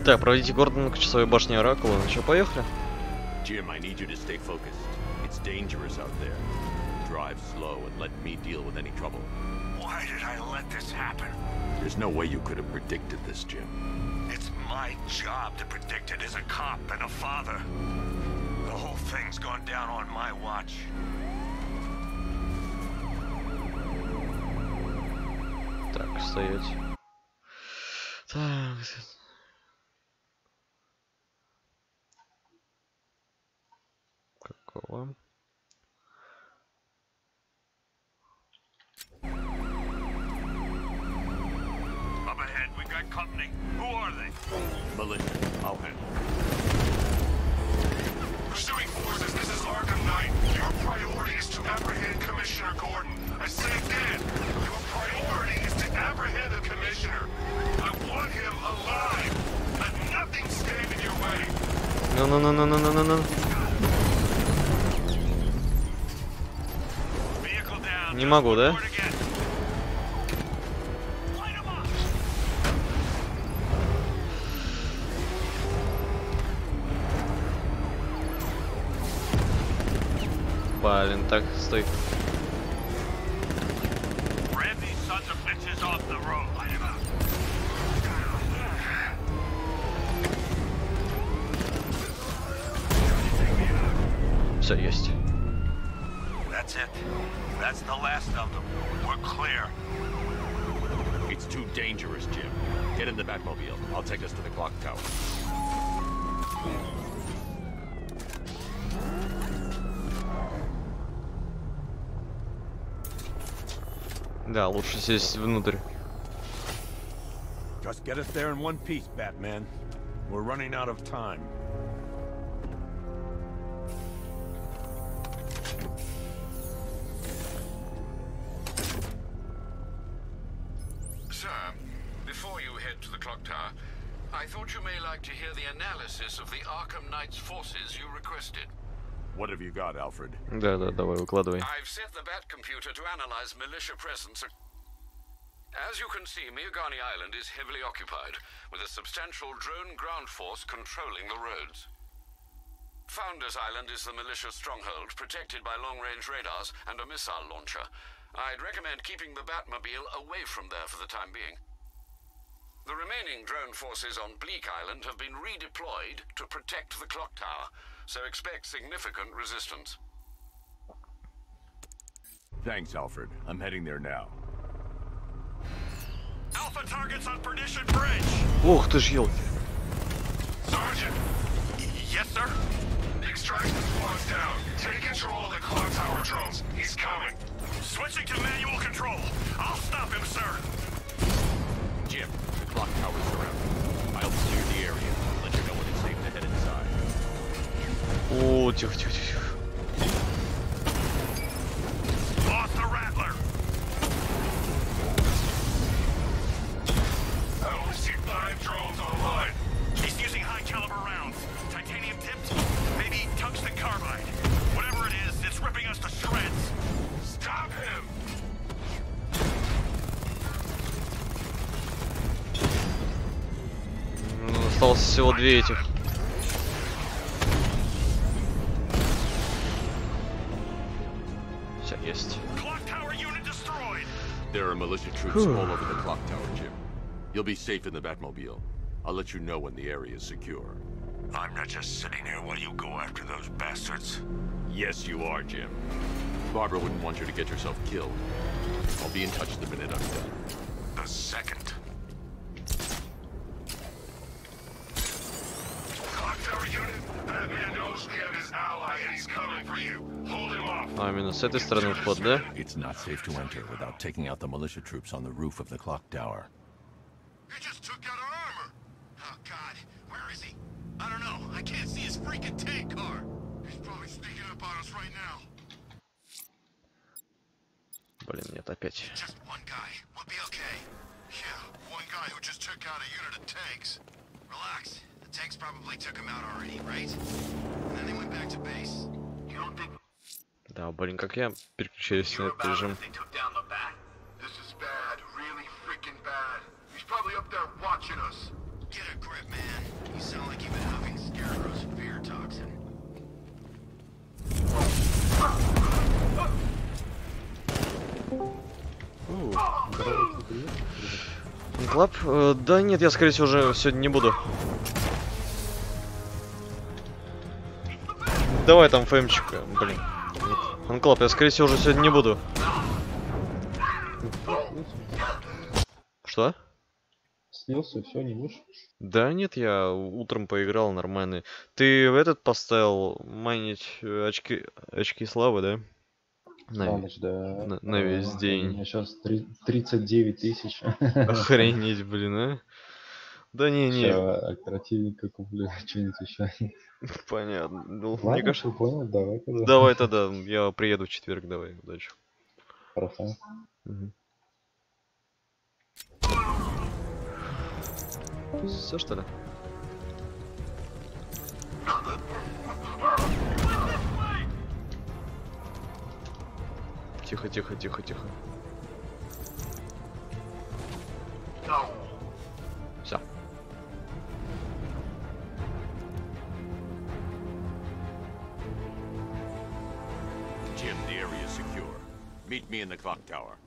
Так, проводите Гордона к часовой башне Оракула. Ну что, поехали? Jim, I need you to stay focused. It's dangerous out there. Drive slow and let me deal with any trouble. Why did I let this happen? There's no way you could have predicted this, Jim. It's my job to predict it as a cop and a father. The whole thing's gone down on my watch. Так, стоять. Так. Какого? Up ahead, we got company. Who are they? Militia, I'll handle it. Pursuing forces, this is Arkham Knight. Your priority is to apprehend Commissioner Gordon. I say again, your priority is to apprehend the Commissioner. I want him alive. Let nothing stand in your way. No. Vehicle down. Не могу, да? Блин, так, стой. Все, есть. That's it. That's the last of them. We're clear. It's too dangerous, Jim. Get in the Batmobile. I'll take us to the clock tower. Да, лучше сесть внутрь. Just get us there in one piece, Batman. We're running out of time. Sir, before you head to the clock tower, I thought you may like to hear the analysis of the Arkham Knight's forces you requested. What have you got, Alfred? Да, давай, выкладывай. I've set the Bat computer to analyze militia presence. As you can see, Miagani Island is heavily occupied, with a substantial drone ground force controlling the roads. Founders Island is the militia stronghold, protected by long-range radars and a missile launcher. I'd recommend keeping the Batmobile away from there for the time being. The remaining drone forces on Bleak Island have been redeployed to protect the clock tower, so expect significant resistance. Thanks, Alfred. I'm heading there now. Alpha targets on Perdition Bridge. Ух ты ж, елки. Sergeant. Yes, sir. Extraction squad's down. Take control of the clock tower drones. He's coming. Switching to manual control. I'll stop him, sir. Jim, the clock tower's surrounded. I'll clear the area. Let you know when it's safe to head inside. О, тихо. Lost the Rattler. I only see 5 drones online. He's using high-caliber rounds. Titanium tipped? Maybe tungsten carbide. Whatever it is, it's ripping us to shreds. Stop him! Осталось всего 2 этих. Все, есть. There are militia troops all over the clock tower, Jim. You'll be safe in the Batmobile. I'll let you know when the area is secure. I'm not just sitting here while you go after those bastards. Yes, you are, Jim. Barbara wouldn't want you to get yourself killed. I'll be in touch the minute I'm done. The second. Clock tower unit, that man knows we have his ally and he's coming for you. Hold him off. А, именно с этой стороны вход, да? It's not safe to enter without taking out the militia troops on the roof of the clock tower. He just took out our armor. Oh, God. Where is he? I don't know. I can't see his freaking tank car. He's probably sneaking up on us right now. Блин, нет, опять. Just one guy. We'll be okay. Yeah, one guy who just took out a unit of tanks. Relax. The tanks probably took him out already, right? And then they went back to base. You don't think... Да, блин, как я переключаюсь на этот режим. This is bad. Really freaking bad. He's probably up there watching us. Get a grip, man. Лап, да нет, я скорее всего уже сегодня не буду. Давай там фэмчик, блин. Анклап, я скорее всего уже сегодня не буду. Что? Слился, все, не будешь? Да нет, я утром поиграл нормально. Ты в этот поставил майнить очки славы, да? На ночь, да. На весь У день. меня сейчас 39 тысяч. Охренеть, блин, а? Да не. Сейчас оперативника куплю, что-нибудь еще. Понятно. Ну, мне Ладно, кажется... все понял, давай тогда. Давай тогда, я приеду в четверг, давай, удачи. Хорошо. Все что ли? Тихо. Все. Jim, the area is secure. Meet me in the clock tower.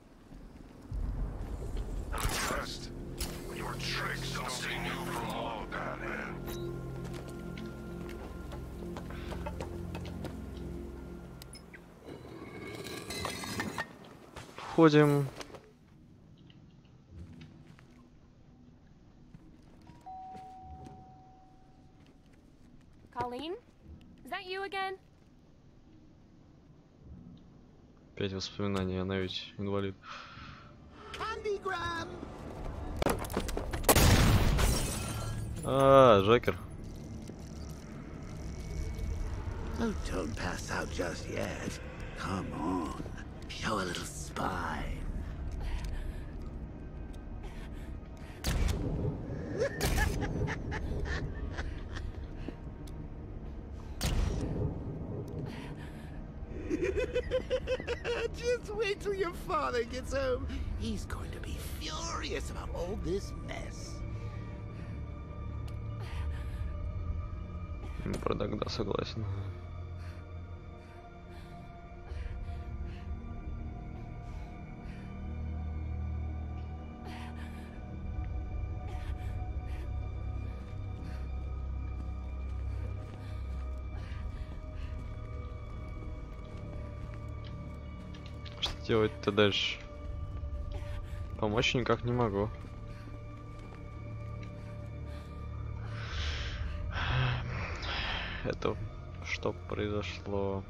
I'm impressed. Your tricks don't stay new for long, Batman. Входим. Colleen? Is that you again? Опять воспоминания, она ведь инвалид. Джокер. Oh, don't pass out just yet. Come on, show a little spine. Just wait till your father gets home. He's going to be furious about all this mess. Продак, да, согласен. Что делать-то дальше? Помочь никак не могу. Это что произошло?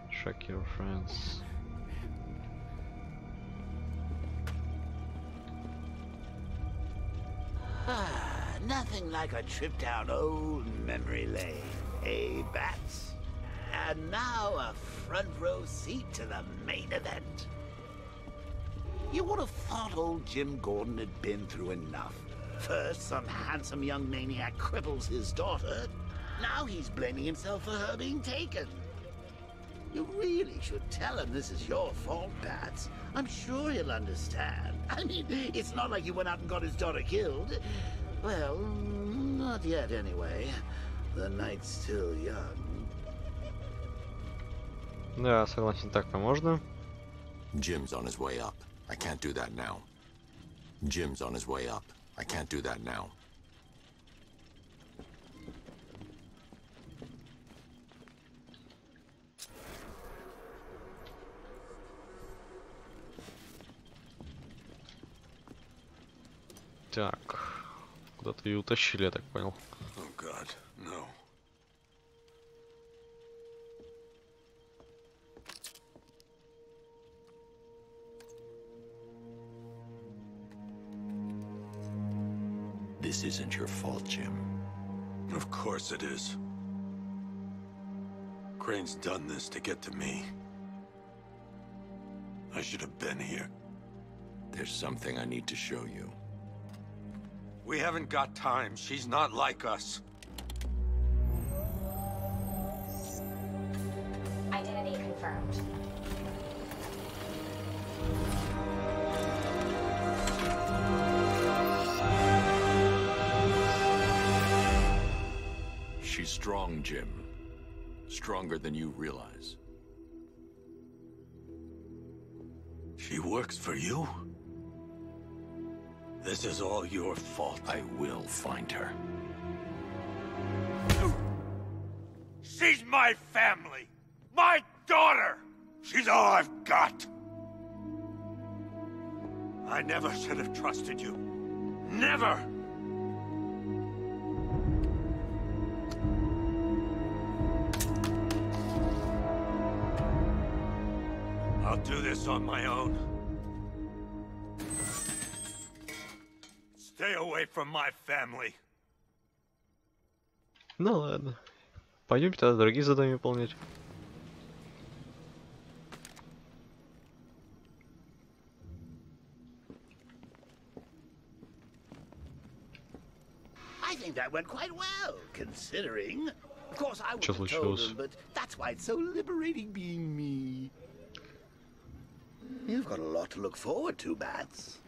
Check your friends. Nothing like a trip down old memory lane, eh, Bats? And now a front row seat to the main event. You would have thought old Jim Gordon had been through enough. First, some handsome young maniac cripples his daughter. Now he's blaming himself for her being taken. You really should tell him this is your fault, Bats. I'm sure he'll understand. I mean, it's not like you went out and got his daughter killed. Well, not yet anyway. The night's still young. Да, согласен, так-то можно. Jim's on his way up. I can't do that now. Jim's on his way up. I can't do that now. Так, куда-то ее утащили, я так понял. Oh God, no. This isn't your fault, Jim. Of course it is. Crane's done this to get to me. I should have been here. There's something I need to show you. We haven't got time. She's not like us. Identity confirmed. She's strong, Jim. Stronger than you realize. She works for you? This is all your fault. I will find her. She's my family! My daughter! She's all I've got! I never should have trusted you. Never! I'll do this on my own. Stay away from my family. Ну ладно. Пойдем тогда другие задания выполнять. I think that went quite well, considering. Of course, I Что wouldn't have told случилось? him, but that's why it's so liberating being me. You've got a lot to look forward to, Bats.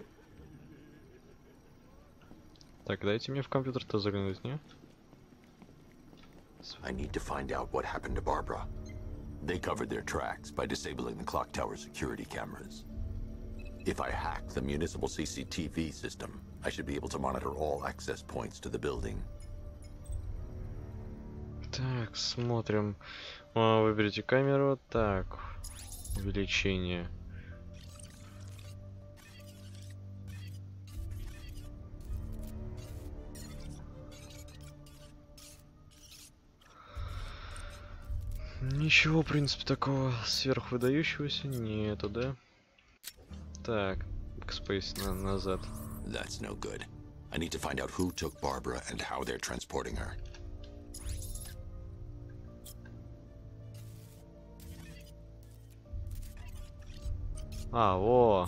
Так, дайте мне в компьютер-то заглянуть, не? I need to find out what happened to Barbara. They covered their tracks by disabling the clock tower security cameras. If I hack the municipal CCTV system, I should be able to monitor all access points to the building. Так, смотрим. Выберите камеру. Так, увеличение. Ничего, в принципе, такого сверхвыдающегося нету, да? Так, Backspace назад. That's no good. I need to find out who took Barbara and how they're transporting her. Во.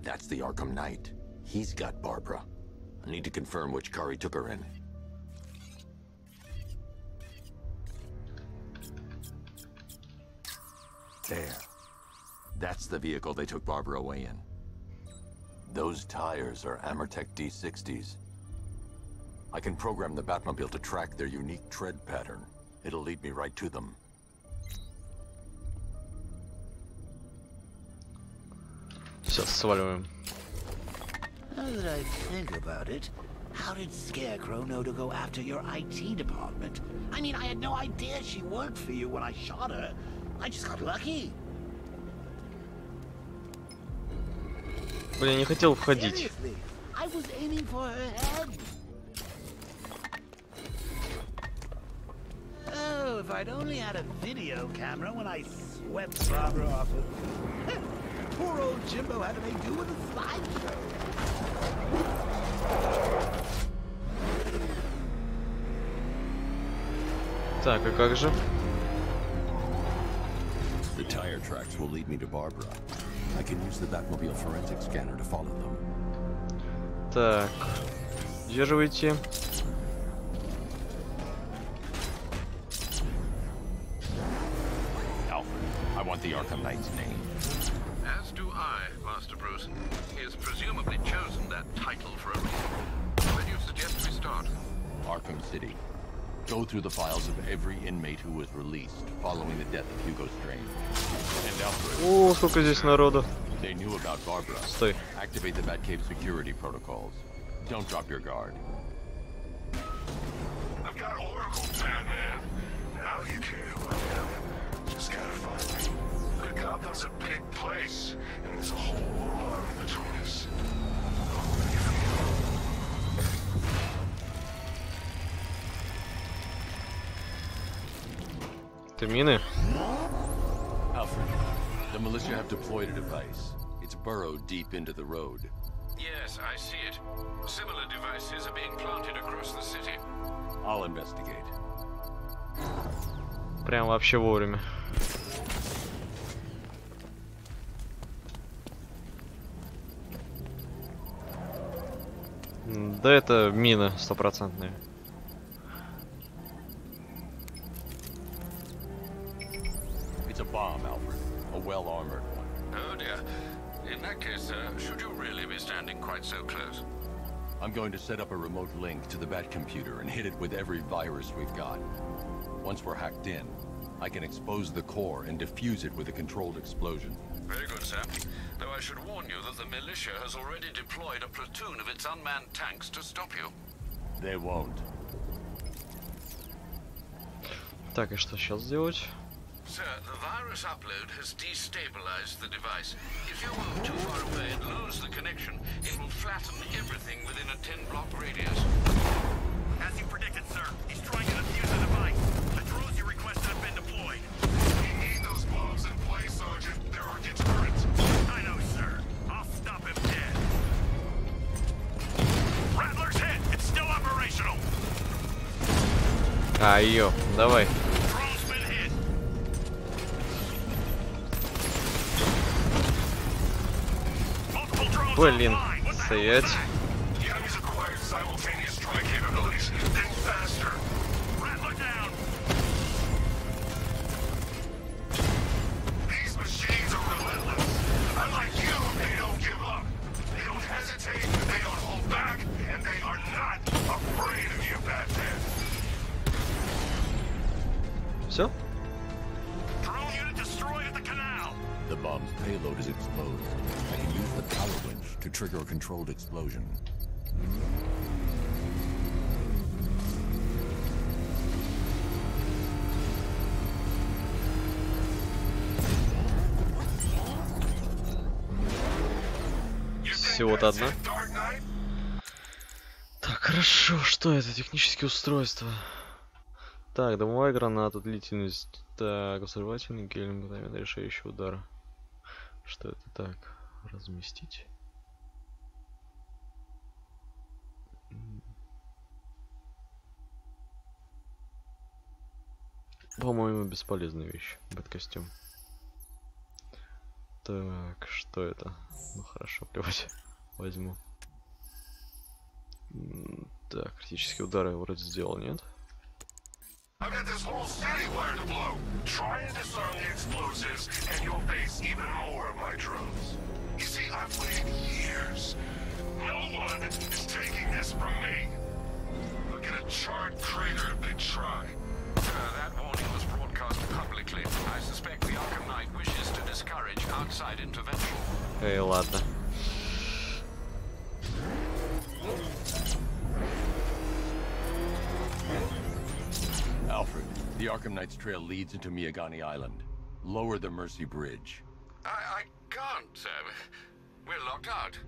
That's the Arkham Knight. He's got Barbara. I need to confirm which car he took her in. There. That's the vehicle they took Barbara away in. Those tires are Amertec D60s. I can program the Batmobile to track their unique tread pattern. It'll lead me right to them. Сейчас сваливаем. Now that I think about it, how did Scarecrow know to go after your IT department? I mean, I had no idea she worked for you when I shot her. I just got lucky. Блин, не хотел входить. Seriously, I was aiming for her head. Oh, if I'd only had a video camera when I swept Barbara off of... Poor old Jimbo had to make do with a slideshow. Так, и как же? The tire tracks will lead me to Barbara. I can use the Batmobile forensic scanner to follow them. Так, удерживайте. Alfred, I want the Arkham Knight's name. As do I, Master Bruce. He has presumably chosen that title for a reason. Where do you suggest we start? Arkham City. Go through the files of every inmate who was released following the death of Hugo Strange. And Alfred. О, сколько здесь народу. They knew about Barbara. Стой. Activate the Batcave security protocols. Don't drop your guard. I've got Oracle, Batman. Now you care who I am. Just gotta find me. But Gotham's a big place, and there's a whole lot between us. Это мины? Alfred, the militia have deployed a device. It's burrowed deep into the road. Yes, I see it. Similar devices are being planted across the city. I'll investigate. Прям вообще вовремя. Да это мина стопроцентная. It's a bomb, Alfred. A well-armored one. Oh dear. In that case, should you really be standing quite so close? I'm going to set up a remote link to the Bat computer and hit it with every virus we've got. Once we're hacked in, I can expose the core and defuse it with a controlled explosion. Very good, sir. Though I should warn you that the militia has already deployed a platoon of its unmanned tanks to stop you. They won't. Так, и что сейчас делать? Sir, the virus upload has destabilized the device. If you move too far away and lose the connection, it will flatten everything within a 10-block radius. As you predicted, sir, he's trying to defuse the device. The drones you requested have been deployed. We need those bombs in place, Sergeant. There are deterrents. I know, sir. I'll stop him dead. Rattler's hit. It's still operational. А, ее, давай. Drone's been hit. Multiple drones Блин, online. What the hell стоять. was that? The enemy's acquired simultaneous strike capabilities. Think faster. Rattler down. These machines are relentless. Unlike you, they don't give up. They don't hesitate, they don't hold back, and they are not afraid of you, Batman. Все? Drone unit destroyed at the canal. The bomb's payload is exposed. I can use the power winch to trigger a controlled explosion. Всего-то одна. Так, хорошо, что это? Технические устройства. Так, дымовая граната, длительность. Так, взрывательный гель, мгновенно решающий удар. Что это так? Разместить. По-моему, бесполезная вещь. Бэткостюм. Так, что это? Ну хорошо, плевать. Возьму. Так, критические удары я вроде сделал, нет? I've got this whole city wired to blow. Try and disarm the explosives, and you'll face even more of my drones. You see, I've waited years. No one is taking this from me. Look at a charred crater if they try. That warning was broadcast publicly. I suspect the Arkham Knight wishes to discourage outside intervention. Эй, ладно. Alfred, the Arkham Knight's trail leads into Miyagani Island. Lower the Mercy Bridge. I can't, sir. We're locked out.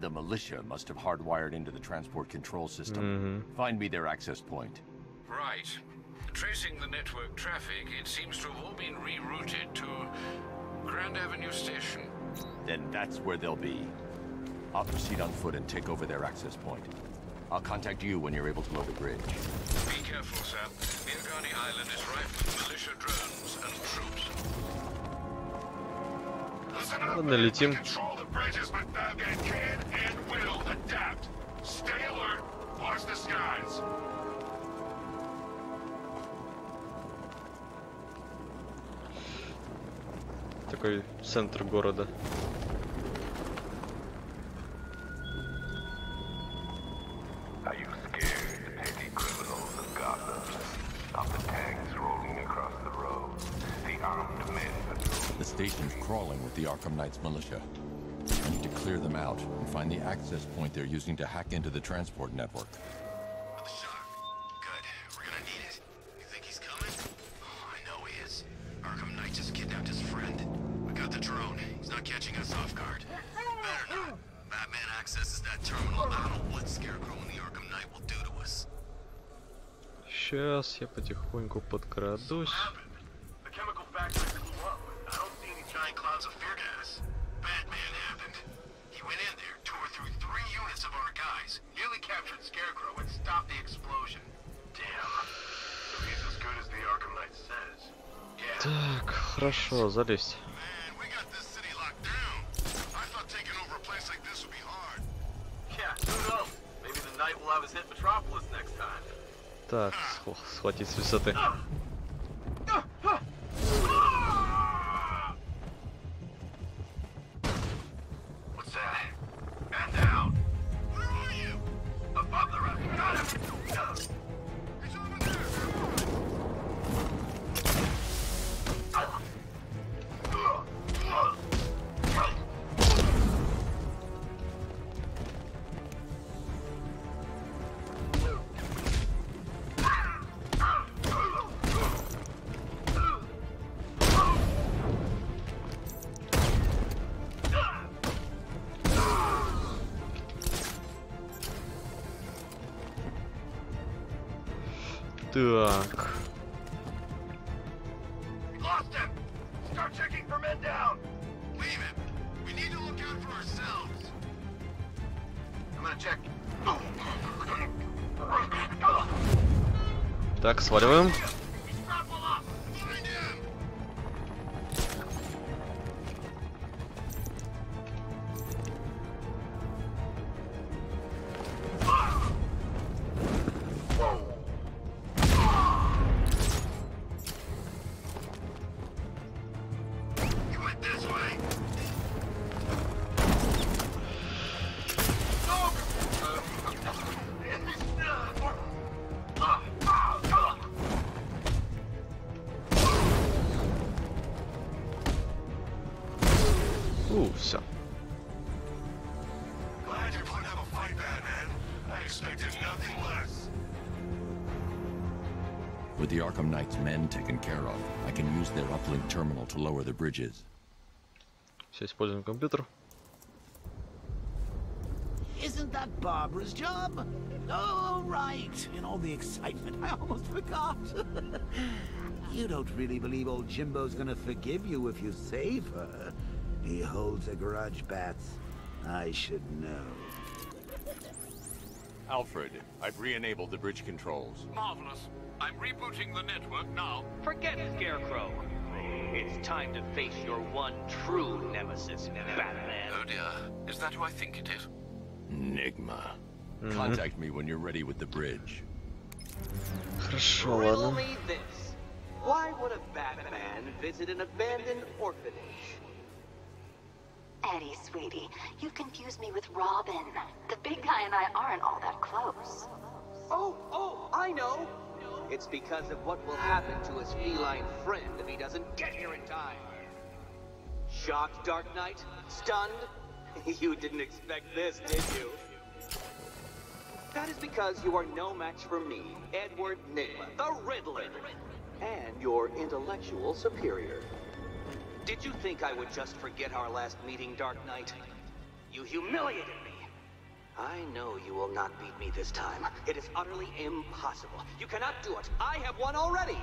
The militia must have hardwired into the transport control system. Find me their access point. Right. Tracing the network traffic, it seems to have all been rerouted to Grand Avenue Station. Then that's where they'll be. I'll proceed on foot and take over their access point. I'll contact you when you're able to load the bridge. Be careful, sir. Miyagani Island is rife with militia drones and troops. Listen up, Ладно, летим. control the bridges, but Batman can and will adapt. Stay alert. Watch the skies. Такой центр города. Are you scared, petty criminals of Gotham? Of the tanks rolling across the road, the armed men patrol. The station's crawling with the Arkham Knight's militia. I need to clear them out and find the access point they're using to hack into the transport network. With a shock. Good. We're gonna need it. You think he's coming? Oh, I know he is. Arkham Knight just kidnapped his friend. We got the drone. He's not catching us off guard. Better not. Batman accesses that terminal. I don't know what Scarecrow and the Arkham Knight will do to us. Сейчас я потихоньку подкрадусь. The chemical factory blew up. I don't see any giant clouds of fear gas. Batman happened. He went in there, tore through 3 units of our guys, nearly captured Scarecrow and stopped the explosion. Damn. If he's as good as the Arkham Knight says. Yeah. Так, хорошо, залезть. Man, we got this city locked down. I thought taking over a place like this would be hard. Yeah, who knows? Maybe the Knight will have us hit Metropolis next time. Так, схватить с высоты. What's that? Man down. Where are you? Above the roof. Got him. He's over there. Так. Lost him! Start checking for men down! Leave it! We need to look out for ourselves! I'm gonna check. Так, сваливаем. Все. Glad you're putting up a fight, Batman. I expected nothing less. With the Arkham Knight's men taken care of, I can use their uplink terminal to lower the bridges. Все, используем компьютер. Isn't that Barbara's job? Oh, right. In all the excitement, I almost forgot. You don't really believe old Jimbo's gonna forgive you if you save her. He holds a grudge, Bats. I should know. Alfred, I've re-enabled the bridge controls. Marvelous. I'm rebooting the network now. Forget Scarecrow. It's time to face your one true nemesis, Batman. Oh dear. Is that who I think it is? Enigma. Contact me when you're ready with the bridge. Хорошо, Riddle ладно. me this. Why would a Batman visit an abandoned orphanage? Eddie, sweetie, you confused me with Robin. The big guy and I aren't all that close. Oh, I know. It's because of what will happen to his feline friend if he doesn't get here in time. Shocked, Dark Knight? Stunned? You didn't expect this, did you? That is because you are no match for me, Edward Nigma, the Riddler, and your intellectual superior. Did you think I would just forget our last meeting, Dark Knight? You humiliated me. I know you will not beat me this time. It is utterly impossible. You cannot do it. I have won already.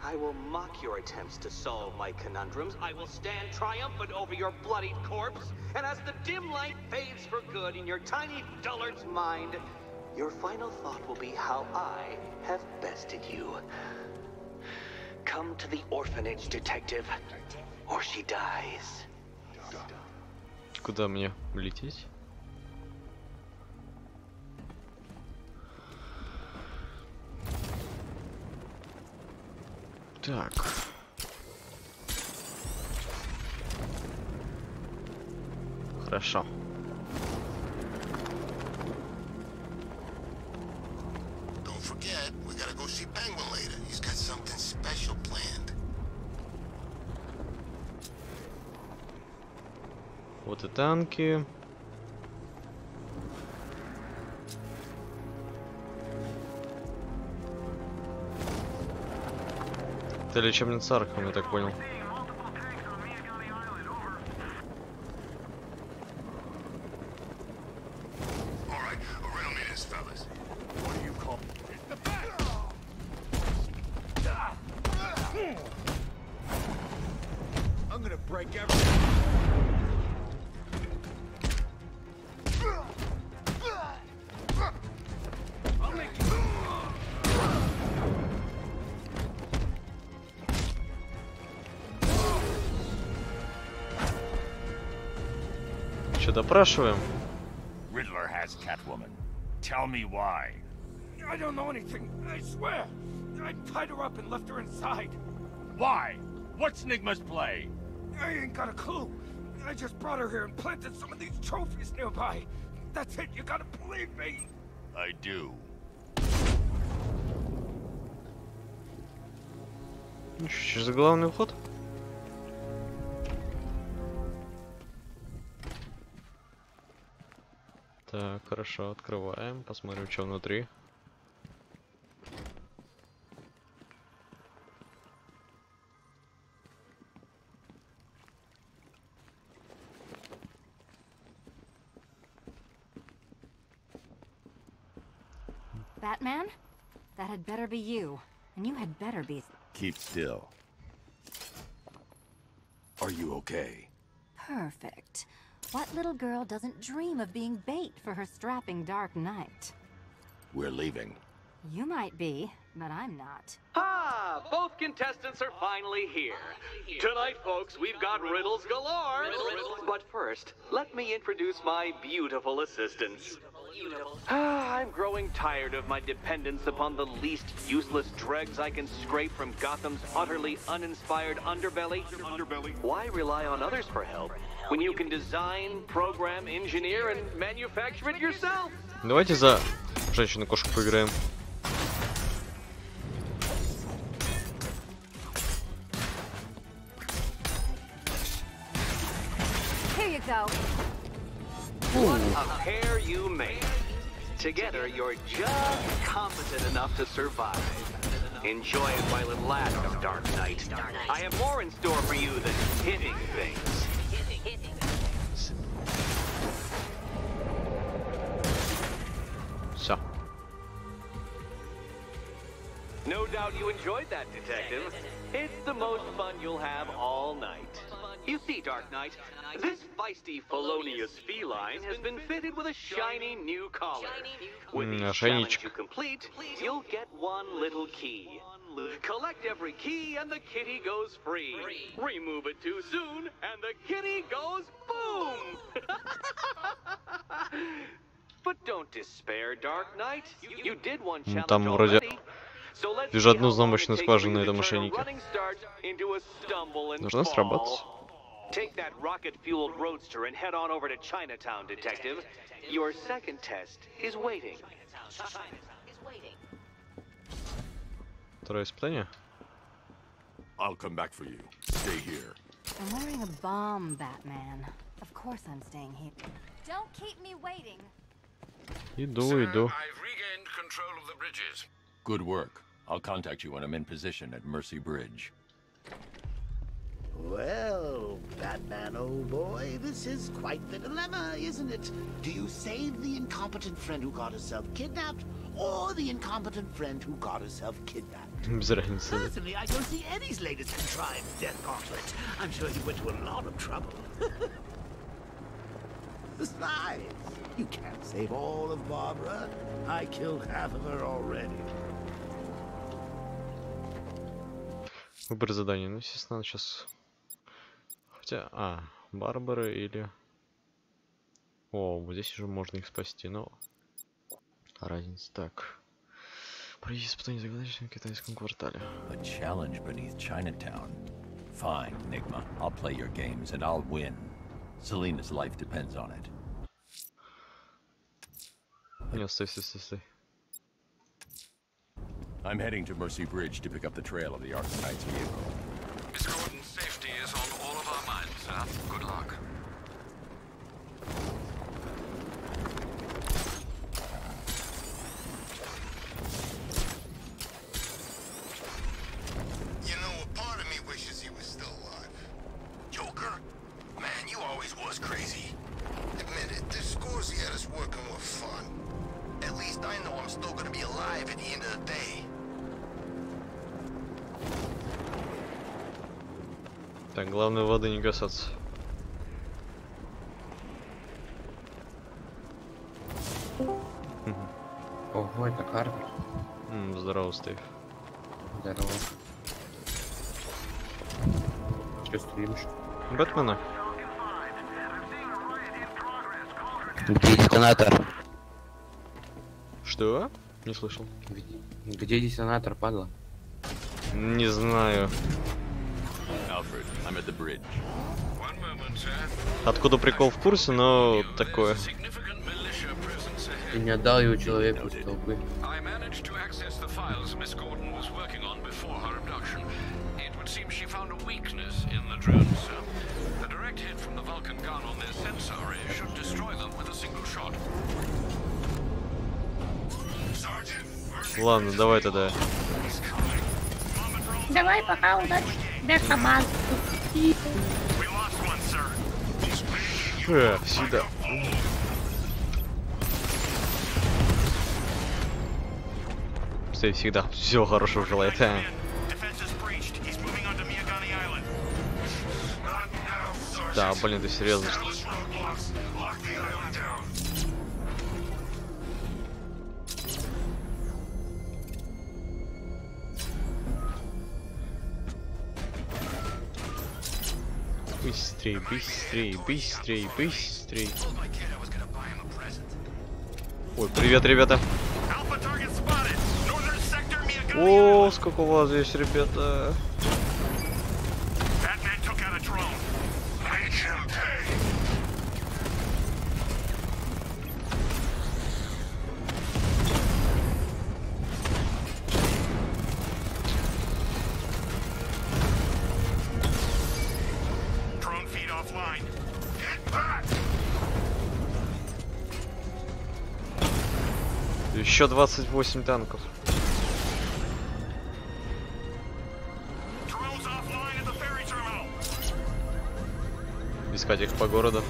I will mock your attempts to solve my conundrums. I will stand triumphant over your bloodied corpse. And as the dim light fades for good in your tiny dullard's mind, your final thought will be how I have bested you. Come to the orphanage, detective, or she dies. Куда мне лететь? Так. Хорошо. Don't forget, we gotta go see Penguin later. He's got something special planned. Вот и танки. Это лечебница Arkham, я так понял. I'm gonna break everything. Что, допрашиваем? Riddler has Catwoman. Tell me why. I don't know anything, I swear. I tied her up and left her inside. Why? What's Nigma's play? I ain't got a clue. I just brought her here and planted some of these trophies nearby. That's it, you gotta believe me. I do. Что за главный вход? Так, хорошо, открываем, посмотрим, что внутри. Batman? That had better be you. And you had better be... Keep still. Are you okay? Perfect. What little girl doesn't dream of being bait for her strapping Dark Knight? We're leaving. You might be, but I'm not. Ah, both contestants are finally here. Tonight, folks, we've got riddles galore. But first, let me introduce my beautiful assistants. I'm growing tired of my dependence upon the least useless dregs I can scrape from Gotham's utterly uninspired underbelly. Why rely on others for help when you can design, program, engineer, and manufacture it yourself? Давайте за женщину-кошку поиграем. Here you go. What a pair you made. Together, you're just competent enough to survive. Enjoy it while it lasts, Dark Knight. I have more in store for you than hitting things. Все. No doubt you enjoyed that, Detective. It's the most fun you'll have all night. You see, Dark Knight, this feisty, felonious feline has been fitted with a shiny new collar. With each challenge you complete, you'll get one little key. Collect every key and the kitty goes free. Remove it too soon and the kitty goes boom! But don't despair, Dark Knight. You did one challenge Там вроде already. вижу одну замочную скважину на этом мошеннике. Должна срабатывать. Take that rocket-fueled roadster and head on over to Chinatown, Detective. Your second test is waiting. Второе испытание. I'll come back for you. Stay here. I'm wearing a bomb, Batman. Of course I'm staying here. Don't keep me waiting. Иду. I've regained control of the bridges. Good work. I'll contact you when I'm in position at Mercy Bridge. Well, Batman, old boy, this is quite the dilemma, isn't it? Do you save the incompetent friend who got herself kidnapped, or the incompetent friend who got herself kidnapped? Без разницы. Personally, I don't see Eddie's latest contrived death gauntlet. I'm sure he went to a lot of trouble. Besides, you can't save all of Barbara. I killed half of her already. Выбор задания. Ну, естественно, надо сейчас... Хотя... Барбары или... О, вот здесь уже можно их спасти, но... Разница. Так. Пройти испытание загадочного в китайском квартале. A challenge beneath Chinatown. Fine, Enigma. I'll play your games and I'll win. Selena's life depends on it. Не, стой. I'm heading to Mercy Bridge to pick up the trail of the Arkham Knight's vehicle. Miss Gordon's safety is on all of our minds, sir. Good luck. You know, a part of me wishes he was still alive. Joker? Man, you always was crazy. Admit it, the scores he had us working were fun. At least I know I'm still gonna be alive at the end of the day. Так, главное воды не касаться. Ого, это Карпер. Здорово, Стейв. Здорово. Че стримишь? Бэтмена. Где детонатор? Что? Не слышал. Где детонатор, падла? Не знаю. Alfred, I'm at the bridge. One moment, sir. Откуда прикол в курсе, но такое. Significant militia presence ahead. Ты не отдал его человеку с толпы. I managed to access the files Miss Gordon was working on before her abduction. It would seem she found a weakness in the drones, sir. A direct hit from the Vulcan gun on their sensor array should destroy them with a single shot. Ладно, давай тогда. Давай пока удачи для команд. Сюда. и всегда всего хорошего желает. Да, блин, ты серьезно? Быстрей, быстрей, быстрей, быстрей. Ой, привет, ребята. О, сколько у вас здесь, ребята. Еще 28 танков. Искать их по городу.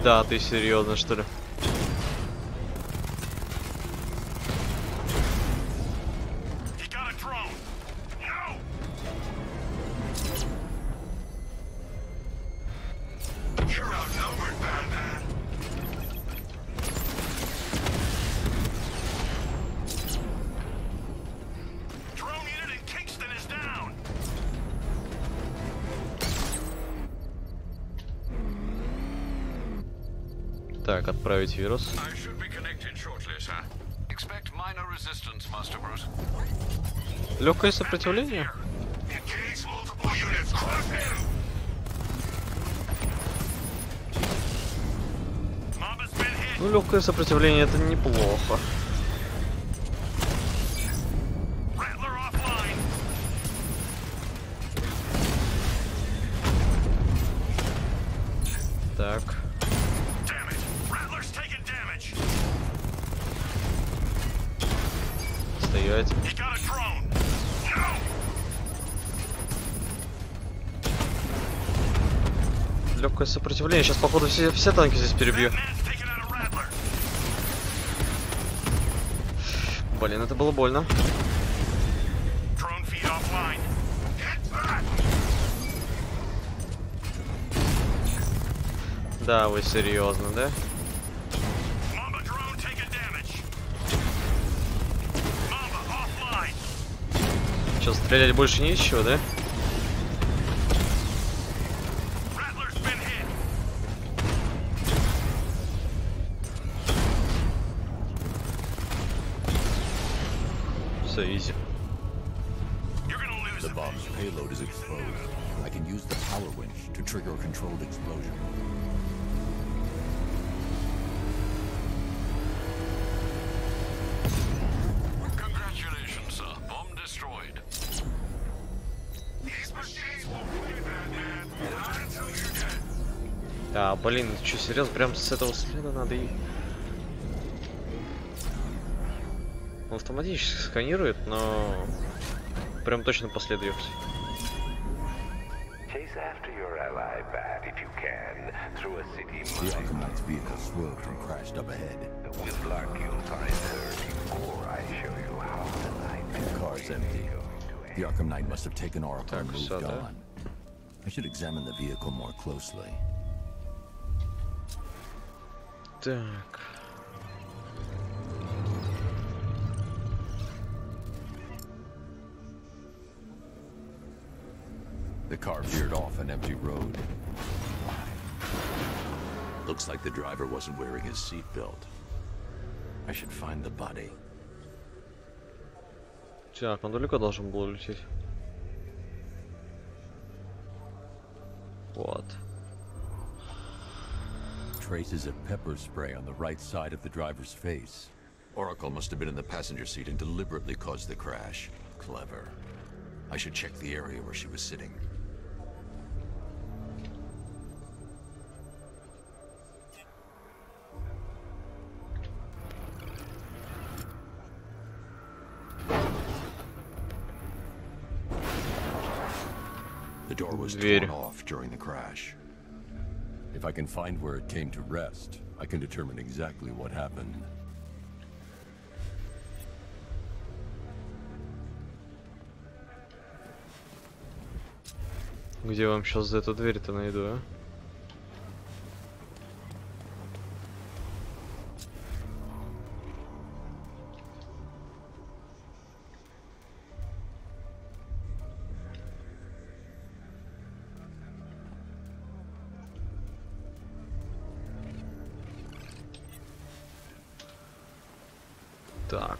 Да, ты серьезно, что ли? Так, отправить вирус. Легкое сопротивление? Ну, легкое сопротивление это неплохо. Так. Стоять. Легкое сопротивление. Сейчас, походу, все танки здесь перебью. Блин, это было больно. Да, вы серьезно, да? Что, стрелять больше нечего, да? Все, изи. The bomb's payload is exposed. I can use the power winch to trigger a controlled explosion. Congratulations, sir. Bomb destroyed. These machines won't play bad, man. Not until you're dead. Да, блин, что, серьезно, прям с этого следа надо и... Он автоматически сканирует, но прям точно по следу ехать. The Arkhamite's vehicle swerved and crashed up ahead. The car's empty. The Arkham Knight must have taken Oracle and moved on. I should examine the vehicle more closely. Так. The car veered off an empty road. Looks like the driver wasn't wearing his seatbelt. I should find the body. Так, он далеко должен был лететь. Вот. Traces of pepper spray on the right side of the driver's face. Oracle must have been in the passenger seat and deliberately caused the crash. Clever. I should check the area where she was sitting. The door was Дверь. torn off during the crash. If I can find where it came to rest, I can determine exactly what happened. Где вам сейчас за эту дверь-то найду, а? Так.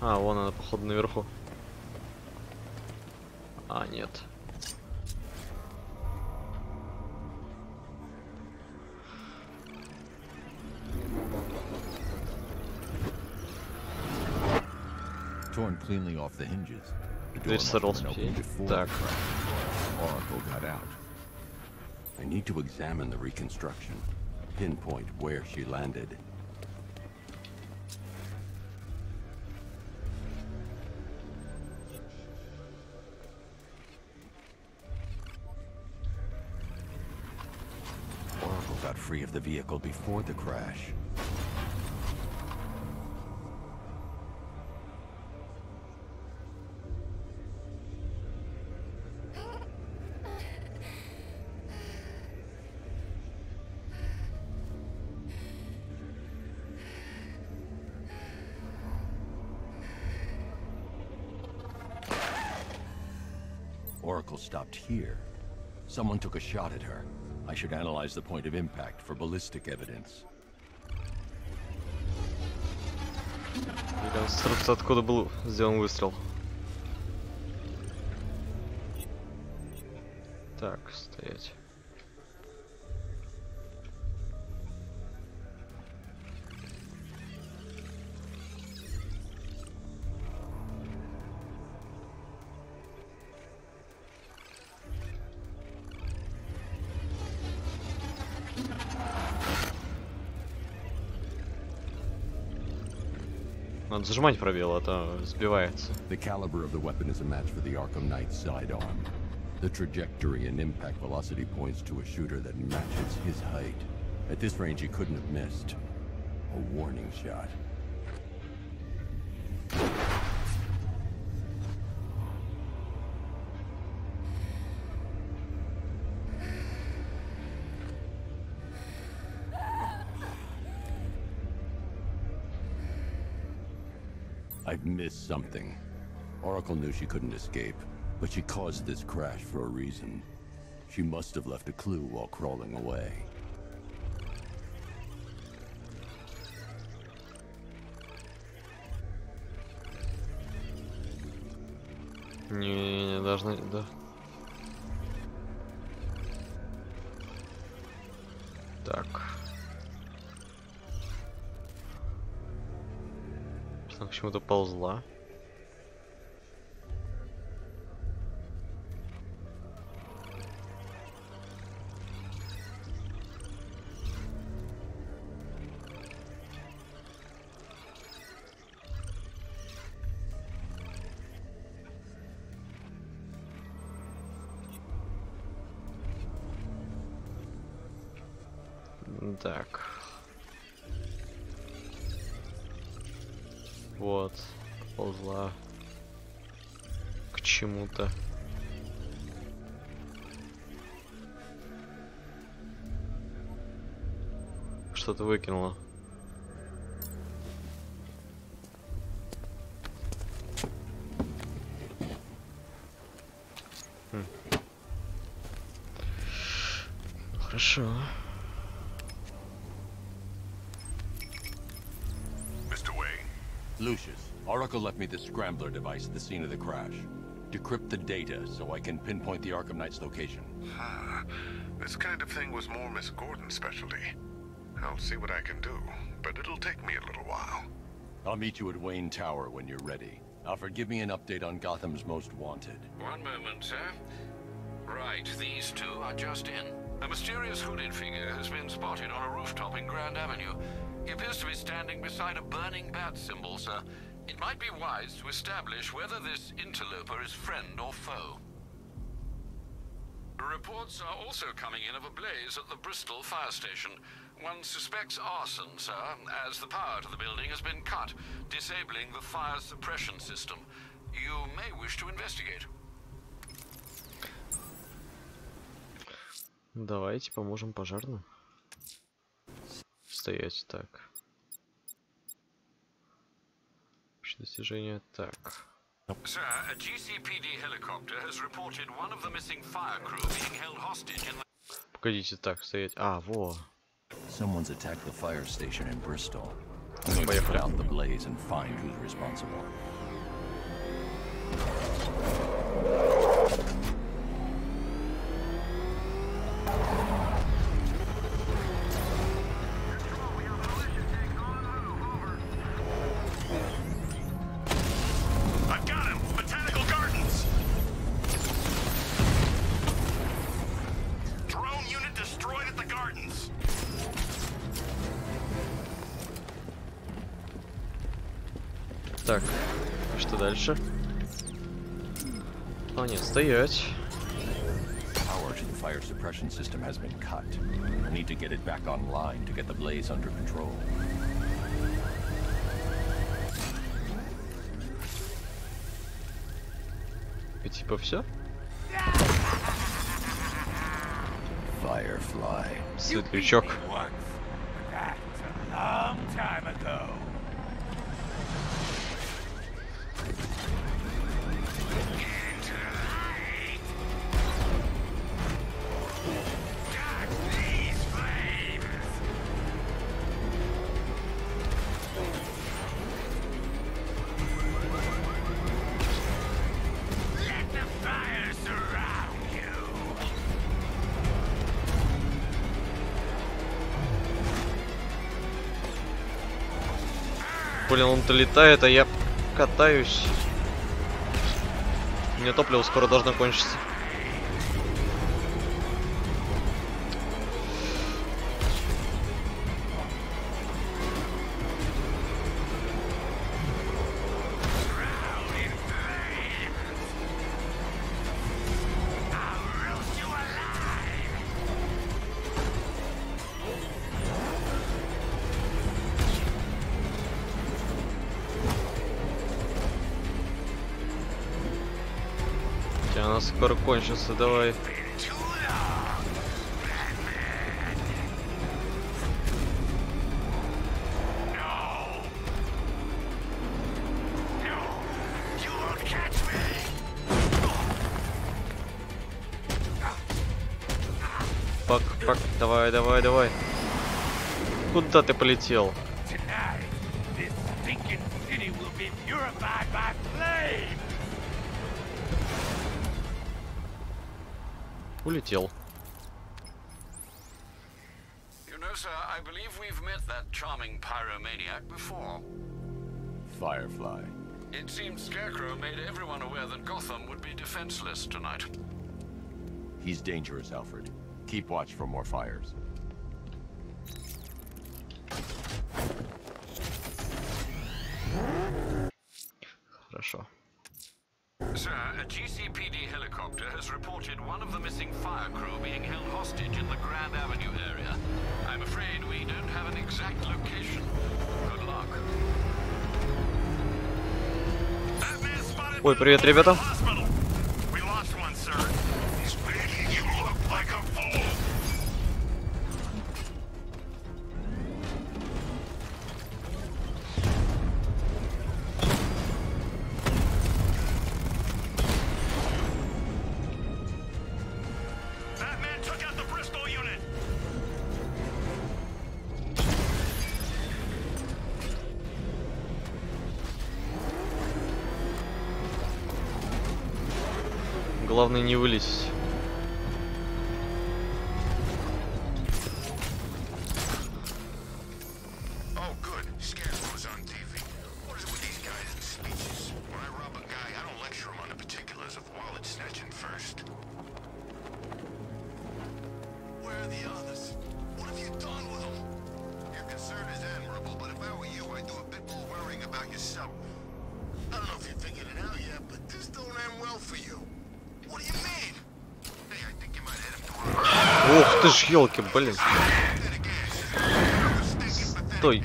А, вон она, походу, наверху. А, нет. Torn cleanly off the hinges. The door Дверь must have сорвался. been opened before Так. the crash. Oracle got out. I need to examine the reconstruction, pinpoint where she landed. Oracle got free of the vehicle before the crash. Oracle stopped here. Someone took a shot at her. I should analyze the point of impact for ballistic evidence. Реконструкция, откуда был сделан выстрел. Так, стоять. Надо зажимать пробел, а то сбивается. The caliber of the weapon is a match for the Arkham Knight's sidearm. The trajectory and impact velocity points to a shooter that matches his height. At this range, he couldn't have missed. A warning shot. I've missed something. Oracle knew she couldn't escape, but she caused this crash for a reason. She must have left a clue while crawling away. Не должна, да. Так. Она к чему-то ползла. Так. Вот, ползла к чему-то. Что-то выкинула. Хорошо. Lucius, Oracle left me the scrambler device at the scene of the crash. Decrypt the data so I can pinpoint the Arkham Knight's location. This kind of thing was more Miss Gordon's specialty. I'll see what I can do, but it'll take me a little while. I'll meet you at Wayne Tower when you're ready. Alfred, give me an update on Gotham's Most Wanted. One moment, sir. Right, these two are just in. A mysterious hooded figure has been spotted on a rooftop in Grand Avenue. He appears to be standing beside a burning bat symbol, sir. It might be wise to establish whether this interloper is friend or foe. Reports are also coming in of a blaze at the Bristol fire station. One suspects arson, sir, as the power to the building has been cut, disabling the fire suppression system. You may wish to investigate. Давайте поможем пожарным. Стоять так. Достижение так. Sir, a GCPD helicopter has reported one of the missing fire crew being held hostage in the... Погодите, так, стоять. А, во. Someone's attacked the fire station in Bristol. I'm going to put out the blaze and find who's responsible. Так, что дальше? А, нет, стоять. Power to the fire suppression system has been cut. I need to get it back online to get the blaze under control. И типа все? Firefly. Светлячок. Блин, он-то летает, а я катаюсь. У меня топливо скоро должно кончиться. Она скоро кончится, давай. Пак, давай, давай, давай. Куда ты полетел? Улетел. You know, sir, I believe we've met that charming pyromaniac before. Firefly. It seems Scarecrow made everyone aware that Gotham would be defenseless tonight. He's dangerous, Alfred. Keep watch for more fires. Хорошо. Sir, a GCPD helicopter has reported one of the missing fire crew being held hostage in the Grand Avenue area. I'm afraid we don't have an exact location. Good luck. Ой, привет, ребята. Главное не вылезть. ты ж ёлки, блин. Стой.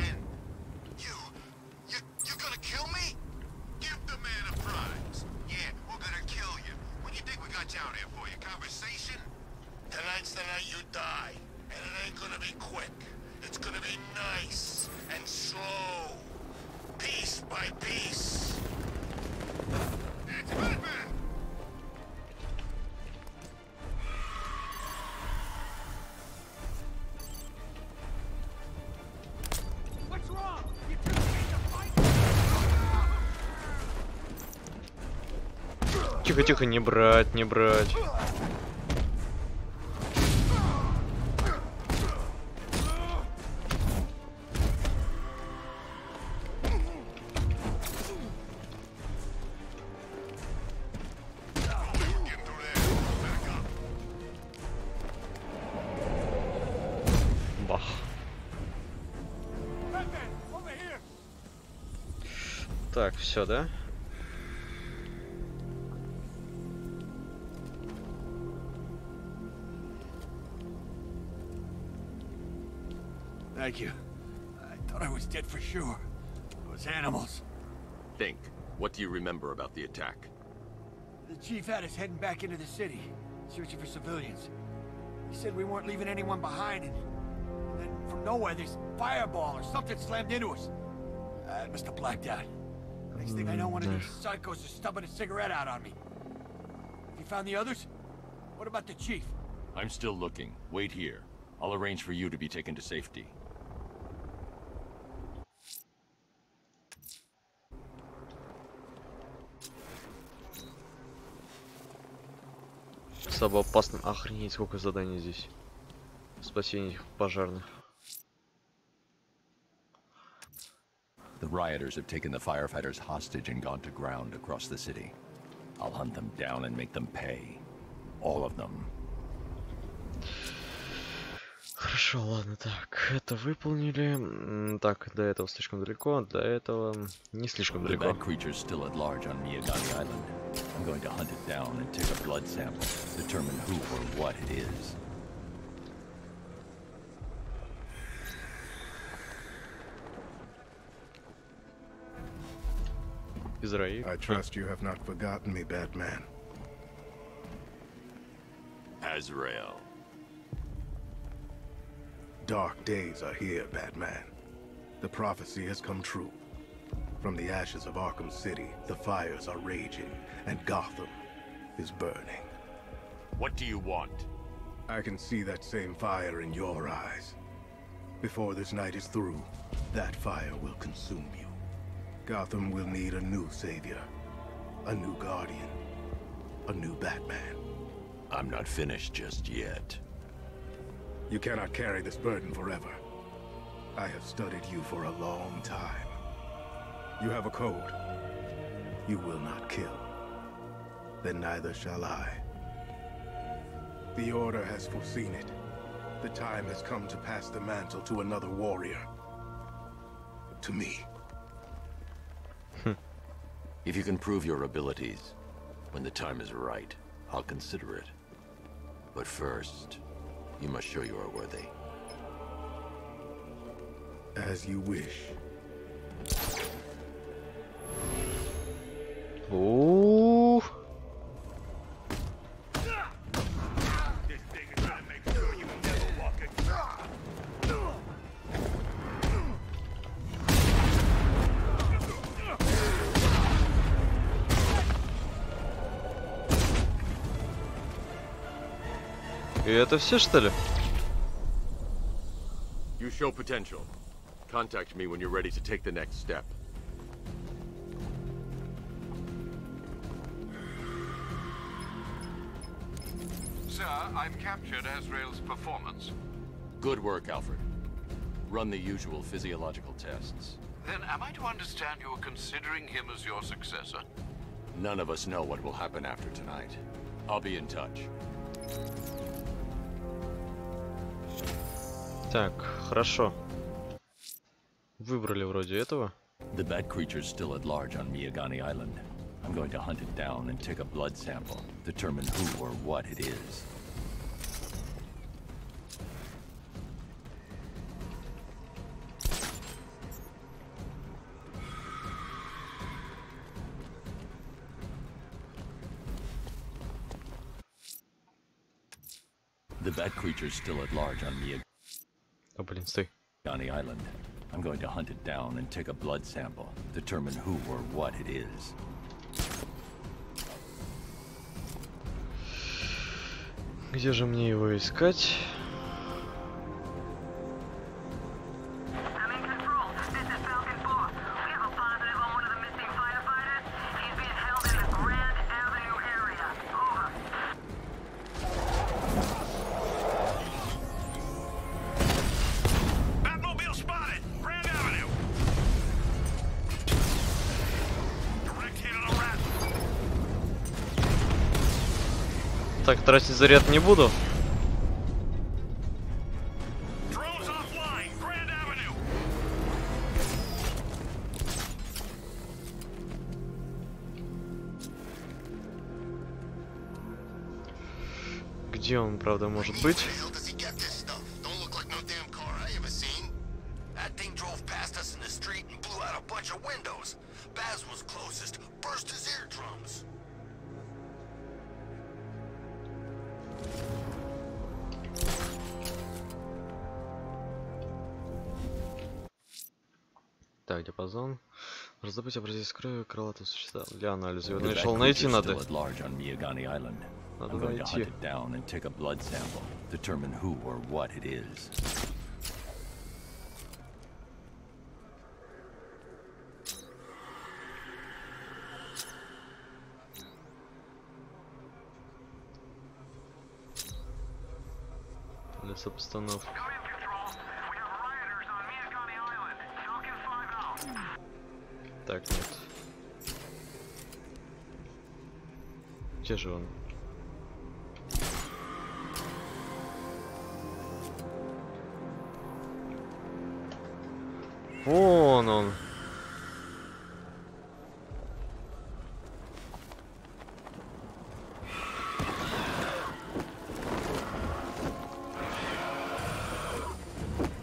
Тихо-тихо, не брать, не брать. Бах. Так, все, да? Thank you. I thought I was dead for sure. Those animals. Think. What do you remember about the attack? The chief had us heading back into the city, searching for civilians. He said we weren't leaving anyone behind, and then from nowhere this fireball or something slammed into us. I must have blacked out. Next thing I know, one of these psychos is stubbing a cigarette out on me. Have you found the others? What about the chief? I'm still looking. Wait here. I'll arrange for you to be taken to safety. Особо опасным. Охренеть, сколько заданий здесь. Спасение пожарных. The rioters have taken the firefighters hostage and gone to ground across the city. I'll hunt them down and make them pay. All of them. Хорошо, ладно, так, это выполнили. Так, до этого слишком далеко, до этого не слишком далеко. The bad creature's still at large on Miyagani Island. I'm going to hunt it down and take a blood sample, determine who or what it is. Израиль. I trust you have not forgotten me, Batman. Azrael. Dark days are here, Batman. The prophecy has come true. From the ashes of Arkham City, the fires are raging, and Gotham is burning. What do you want? I can see that same fire in your eyes. Before this night is through, that fire will consume you. Gotham will need a new savior, a new guardian, a new Batman. I'm not finished just yet. You cannot carry this burden forever. I have studied you for a long time. You have a code. You will not kill. Then neither shall I. The Order has foreseen it. The time has come to pass the mantle to another warrior. To me. If you can prove your abilities, when the time is right, I'll consider it. But first, you must show you are worthy. As you wish. Ooh. И это все, что ли? You show potential. Contact me when you're ready to take the next step. Sir, I've captured Azrael's performance. Good work, Alfred. Run the usual physiological tests. Then am I to understand you're considering him as your successor? None of us know what will happen after tonight. I'll be in touch. Так, хорошо. Выбрали вроде этого. The bad creature's still at large on Miyagani Island. I'm going to hunt it down and take a blood sample, determine who or what it is. The bat creature's still at large on О, блин, стой. Miagani Island. I'm going to hunt it down and take a blood sample, determine who or what it is. Где же мне его искать? Так, тратить заряд не буду. Где он, правда, может быть? Так, диапазон. Раздобыть образец с краю крылатого существа для анализа. Его нашел, найти надо. Надо найти. Для сопостановки. Так, нет. Где же он? Вон он.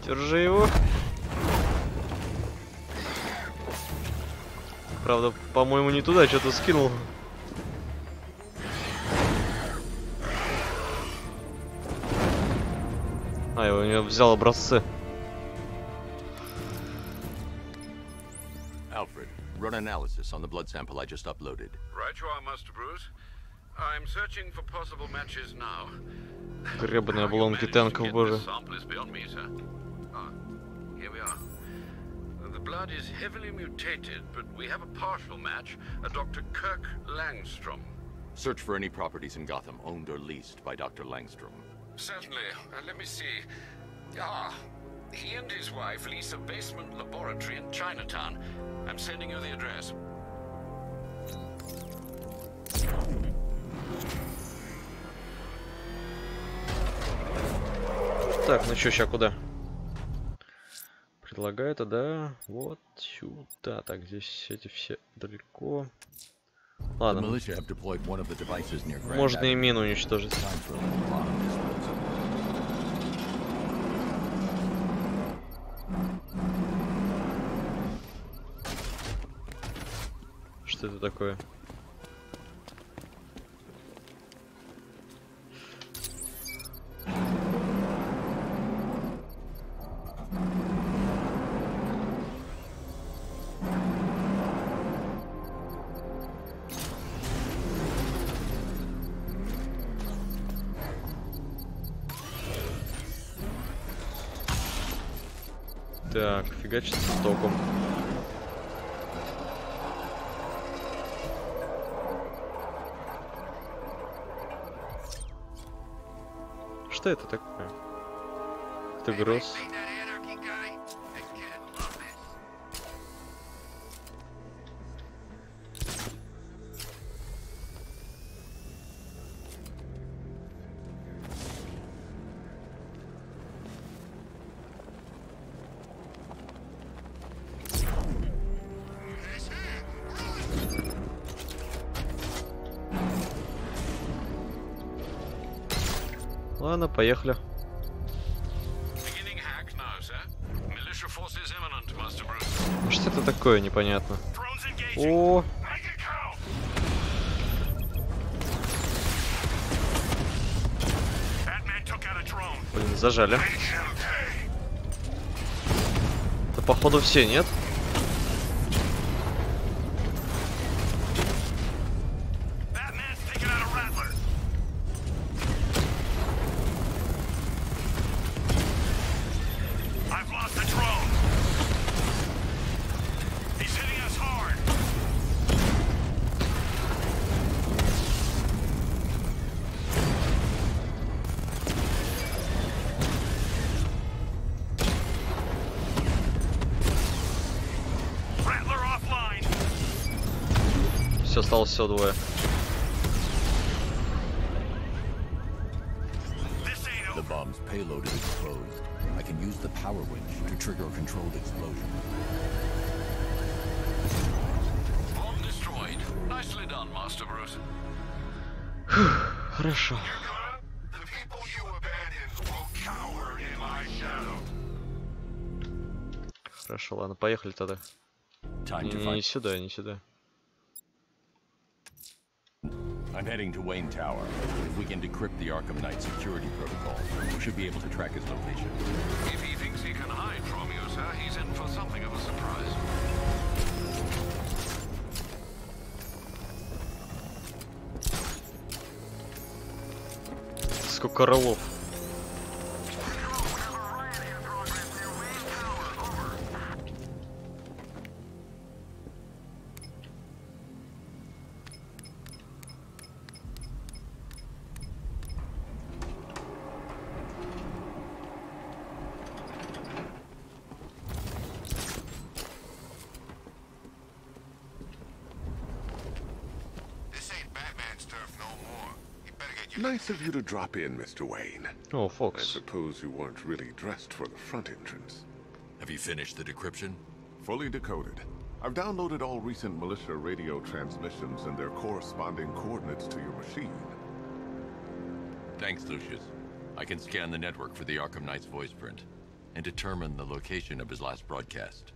Держи его. Правда, по-моему, не туда что-то скинул. А, я у него взял образцы. Alfred, run analysis on the blood sample I just uploaded. Right you are, Master Bruce. I'm searching for possible matches now. Гребаные обломки танков, боже. The blood is heavily mutated, but we have a partial match, a Dr. Kirk Langstrom. Search for any properties in Gotham owned or leased by Dr. Langstrom. Certainly. Let me see. Ah, he and his wife lease a basement laboratory in Chinatown. I'm sending you the address. Так, ну чё, ща куда? Предлагаю тогда вот сюда. Так, здесь эти все далеко. Ладно. Можно и мину уничтожить. Что это такое? Так, фигачится током. Что это такое? Это груз. Ладно, поехали. Ну что это такое, непонятно. О! Зажали. Да походу все, нет? Все, осталось всего двое. The bomb's payload is exposed. I can use the power winch to trigger a controlled explosion. Bomb destroyed. Nicely done, Master Bruce. Хорошо. The people you abandoned will cower in my shadow. Хорошо, ладно, поехали тогда. Не сюда, не сюда. I'm heading to Wayne Tower. If we can decrypt the Arkham Knight security protocol, we should be able to track his location. If he thinks he can hide from you, sir, he's in for something of a surprise. Сколько ролов. Nice of you to drop in, Mr. Wayne. Oh, Fox. I suppose you weren't really dressed for the front entrance. Have you finished the decryption? Fully decoded. I've downloaded all recent militia radio transmissions and their corresponding coordinates to your machine. Thanks, Lucius. I can scan the network for the Arkham Knight's voice print and determine the location of his last broadcast.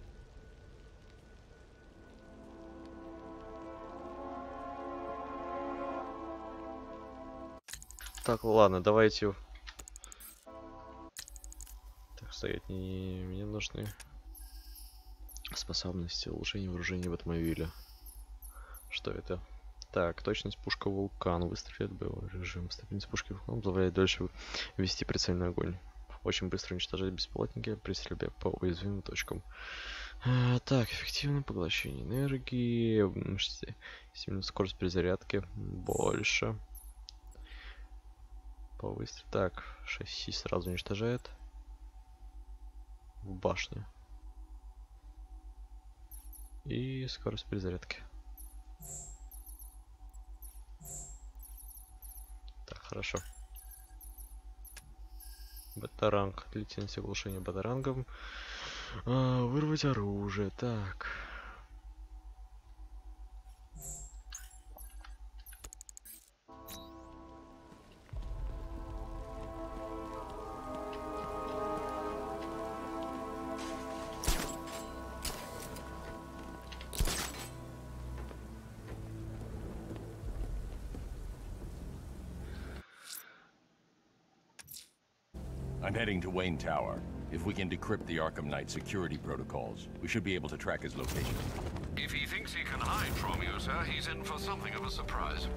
Так, ладно, давайте. Так, стоять мне нужны способности улучшения вооружения в автомобиле. Что это? Так, точность пушка вулкан. Выстрелит боевой режим. Стабильность пушки вулкан позволяет дольше вести прицельный огонь. Очень быстро уничтожать беспилотники при стрельбе по уязвимым точкам. Так, эффективное поглощение энергии. Скорость перезарядки больше. Выстрел. Так, шасси сразу уничтожает. В башне. И скорость перезарядки. Так, хорошо. Батаранг. Длительность оглушения батарангом. Вырвать оружие. Так. I'm heading to Wayne Tower. If we can decrypt the Arkham Knight security protocols, we should be able to track his location. If he thinks he can hide from you, sir, he's in for something of a surprise.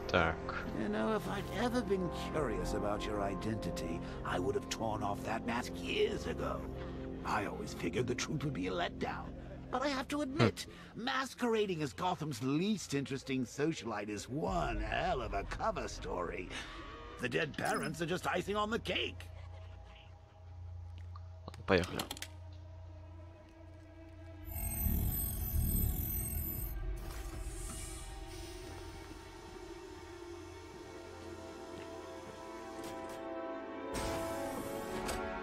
Так. You know, if I'd ever been curious about your identity, I would have torn off that mask years ago. I always figured the truth would be a letdown. But I have to admit, masquerading as Gotham's least interesting socialite is one hell of a cover story. The dead parents are just icing on the cake. Поехали.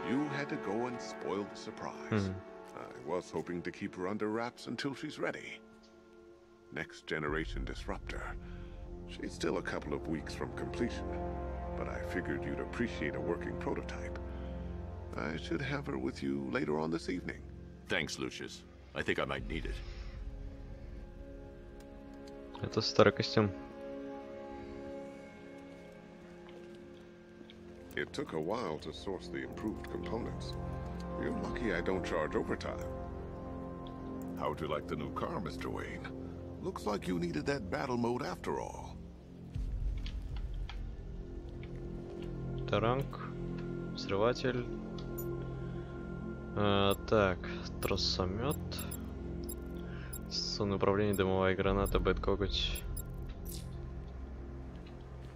You had to go and spoil the surprise. I was hoping to keep her under wraps until she's ready. Next generation disruptor. She's still a couple of weeks from completion, but I figured you'd appreciate a working prototype. I should have her with you later on this evening. Thanks, Lucius. I think I might need it. Это старый костюм. It took a while to source the improved components. You're lucky I don't charge overtime. How'd you like the new car, Mr. Wayne? Looks like you needed that battle mode after all. Таранг, взрыватель. Так, тросомет. Сонное управление, дымовая граната, бэт-коготь.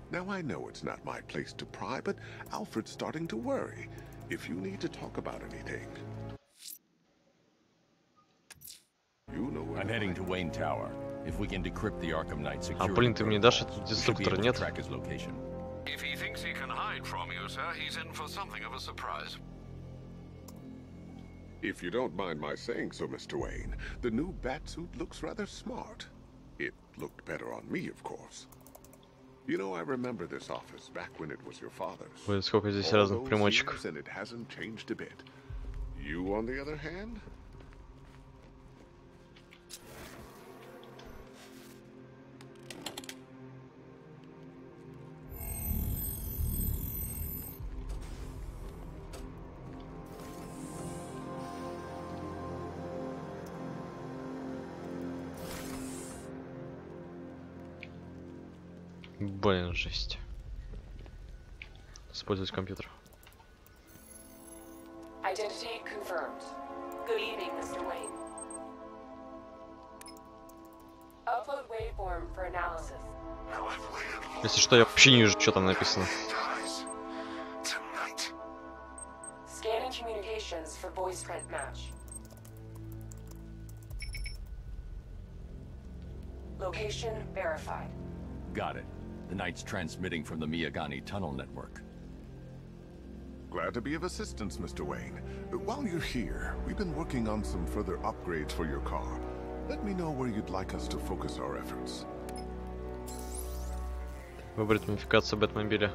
Now I know it's not my place to pry, but Alfred's starting to worry. If you need to talk about anything, you know where I'm heading to Wayne Tower. If we can decrypt the Arkham Knight А security блин, ты мне дашь protocols, этот we should be деструктор, able to нет? track his location. If he thinks he can hide from you, sir, he's in for something of a surprise. If you don't mind my saying so, Mr. Wayne, the new batsuit looks rather smart. It looked better on me, of course. You know, I remember this office back when it was your father's. Ой, сколько здесь All разных those примочек. years, and it hasn't changed a bit. You, on the other hand? Блин, жесть. Использовать компьютер. Identity confirmed. Good evening, Mr. Wayne. Upload waveform for analysis. Если что, я вообще не вижу, что там написано. Scanning communications for voice print match. Location verified. Got it. The Knight's transmitting from the Miyagani tunnel network. Glad to be of assistance, Mr. Wayne. While you're here, we've been working on some further upgrades for your car. Let me know where you'd like us to focus our efforts. Выбрать модификацию Бэтмобиля.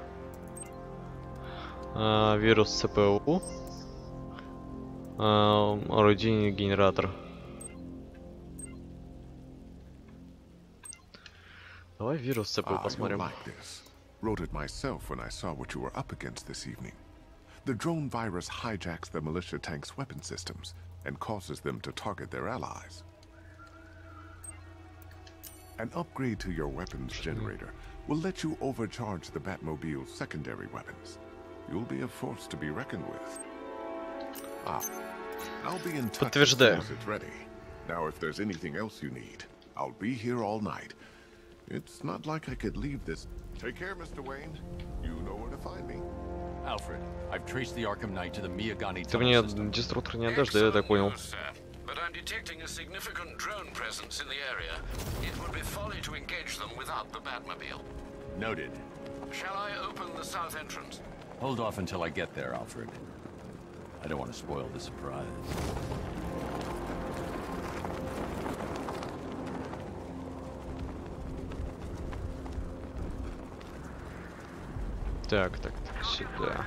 Вирус ЦПУ. Орудийный генератор. Давай вирус ЦПУ посмотрим. Wrote it myself when I saw what you were up against this evening. The drone virus hijacks the militia tank's weapon systems and causes them to target their allies. An upgrade to your weapons generator will let you overcharge the Batmobile's secondary weapons. You'll be a force to be reckoned with. I'll be in touch as soon as it's ready. Now, if there's anything else you need, I'll be here all night. It's not like I could leave this. Take care, Mr. Wayne. You know where to find me. Alfred, I've traced the Arkham Knight to the Miyagani Ты tunnel мне system. деструктор не отдашь, да, я так понял. But I'm detecting a significant drone presence in the area. It would be folly to engage them without the Batmobile. Noted. Shall I open the south entrance? Hold off until I get there, Alfred. I don't want to spoil the surprise. Так, сюда.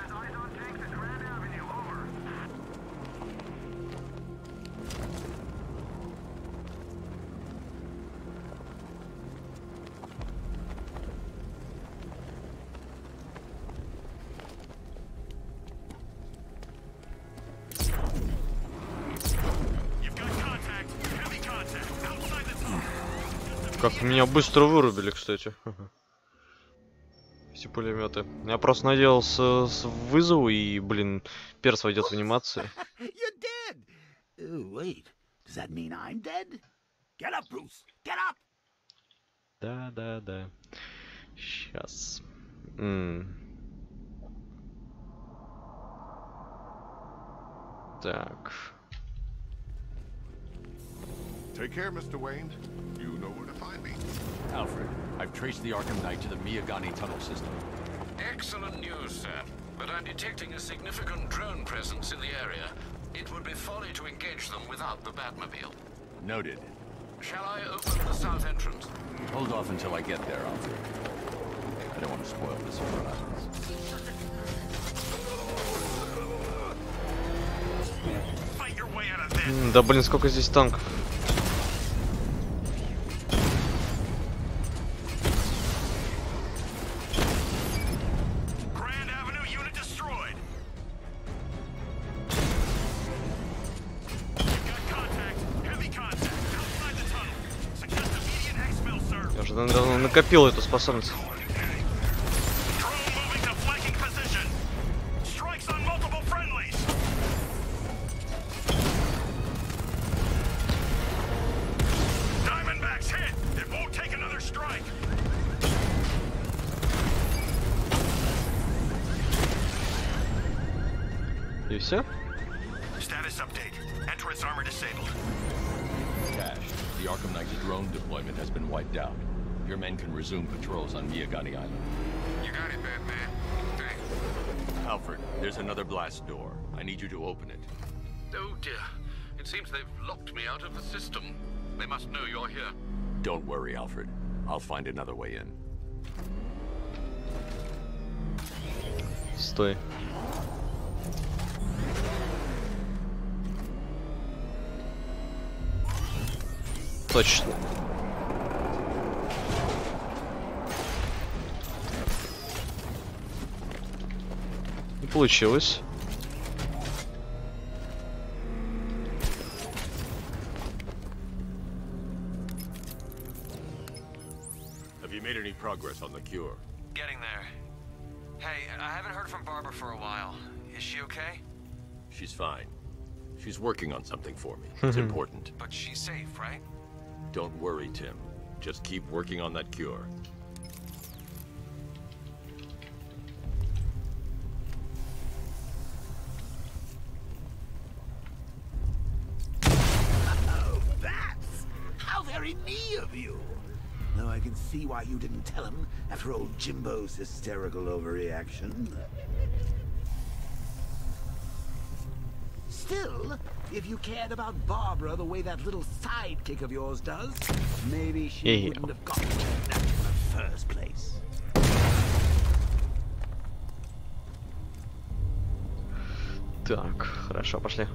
Как меня быстро вырубили, кстати. Эти пулеметы. Я просто надеялся с вызову и, блин, перс войдет в анимацию. You're dead. Wait, does that mean I'm dead? Get up, Bruce. Get up. Да. Сейчас. Так. Take care, Mr. Wayne. You know where to find me. Alfred, I've traced the Arkham Knight to the Miyagani tunnel system. Excellent news, sir. But I'm detecting a significant drone presence in the area. It would be folly to engage them without the Batmobile. Noted. Shall I open the south entrance? Hold off until I get there, Alfred. I don't want to spoil the surprise. Fight your way out of this. Да блин, сколько здесь танков. Он накопил эту способность. И все? Status update. Entrance armor disabled. Cash, the Arkham Knight's drone deployment has been wiped out. Your men can resume patrols on Miyagani Island. You got it, Batman. Thanks. Alfred, there's another blast door. I need you to open it. Oh dear. It seems they've locked me out of the system. They must know you're here. Don't worry, Alfred. I'll find another way in. Стой. Точно. Не получилось. Have you made any progress on the cure? Getting there. Hey, I haven't heard from Barbara for a while. Is she okay? She's fine. She's working on something for me. It's important. But she's safe, right? Don't worry, Tim. Just keep working on that cure. Oh, that's how very me of you. Though I can see why you didn't tell him after old Jimbo's hysterical overreaction. Still, if you cared about Barbara the way that little sidekick of yours does, maybe she wouldn't have gotten kidnapped in the first place. Так, хорошо, пошли.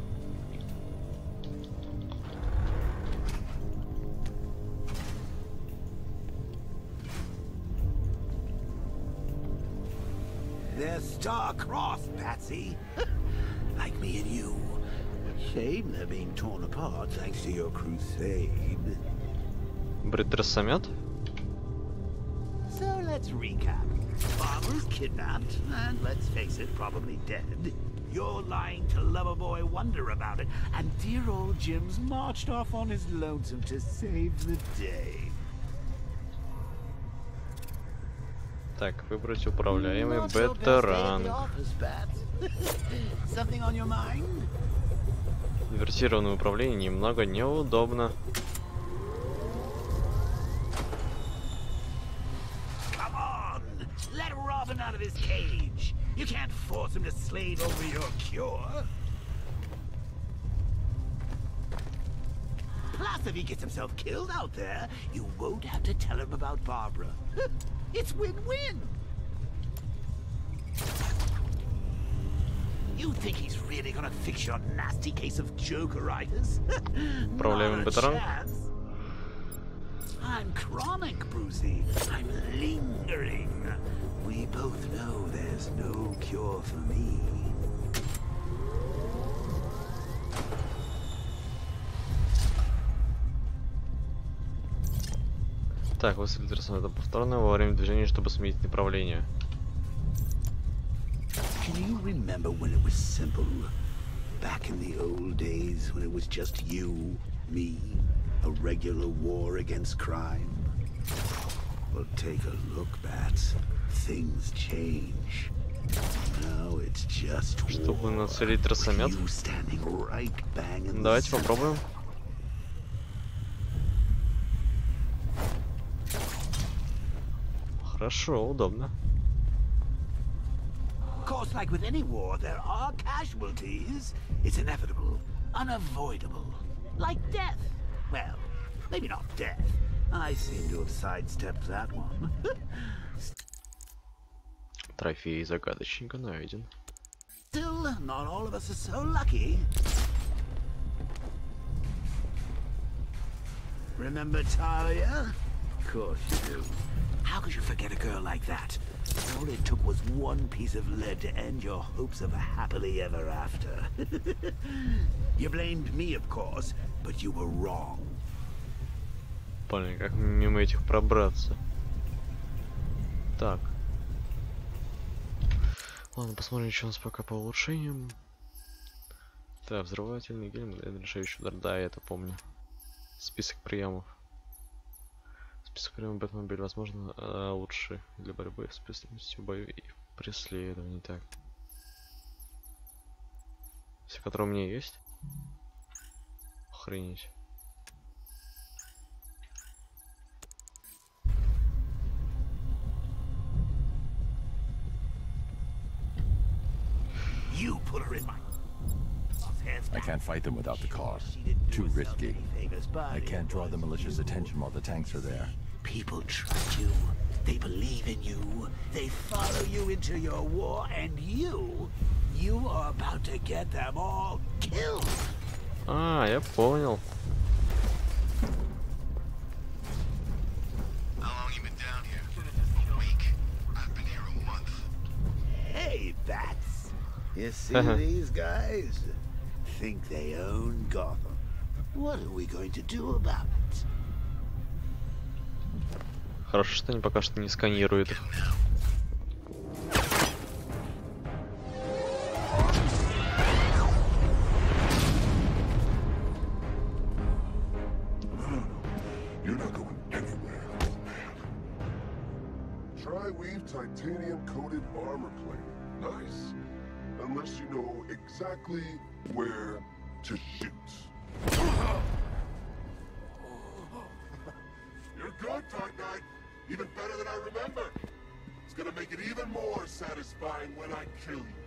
They're star-crossed, Patsy. Like me and you. Shame they're being torn apart thanks to your crusade. Бритер-самет? So let's recap. Barbara's kidnapped, and let's face it, probably dead. You're lying to Loverboy Wonder about it, and dear old Jim's marched off on his lonesome to save the day. Так, выбрать управляемый ветеран. Something on your mind? Инвертированное управление немного неудобно. Come on! Let Robin out of his cage! You can't force him to slave over your cure! Plus, if he gets himself killed out there, you won't have to tell him about Barbara. It's win-win! You think he's really gonna fix your nasty case of jokeritis? Управляемый ветеран. I'm chronic, Brucey. I'm lingering. We both know there's no cure for me. Так, выстрелить это повторно во время движения, чтобы сменить направление. Can you remember when it was simple? Back in the old days when it was just you, me, a regular war against crime? Well, take a look, Bats. Things change. Now it's just Чтобы нацелить тросомет. Давайте попробуем. Хорошо, удобно. Of course, like with any war, there are casualties. It's inevitable, unavoidable. Like death. Well, maybe not death. I seem to have sidestepped that one. Трофей загадочника найден. Still, not all of us are so lucky. Remember Talia? Of course you do. How could you forget a girl like that? All it took was one piece of lead to end your hopes of a happily ever after. You blamed me, of course, but you were wrong. Блин, как мимо этих пробраться? Так. Ладно, посмотрим, что у нас пока по улучшениям. Так, взрывательный гель, решающий удар. Да, я это помню. Список приемов. Список приемов Бэтмобиль, возможно, лучше для борьбы с преступностью в бою и преследований. Так. Все, которые у меня есть. Охренеть. I can't fight them without the car. Too risky. I can't draw the militia's attention while the tanks are there. People trust you. They believe in you. They follow you into your war, and you are about to get them all killed. А, я понял. Hey, bats. You see these guys? Think they own Gotham. What are we going to do about it? Хорошо, что они пока что не сканируют их. Titanium-coated armor plate. Nice. Unless you know exactly where to shoot. You're good, Dark Knight. Even better than I remember. It's gonna make it even more satisfying when I kill you.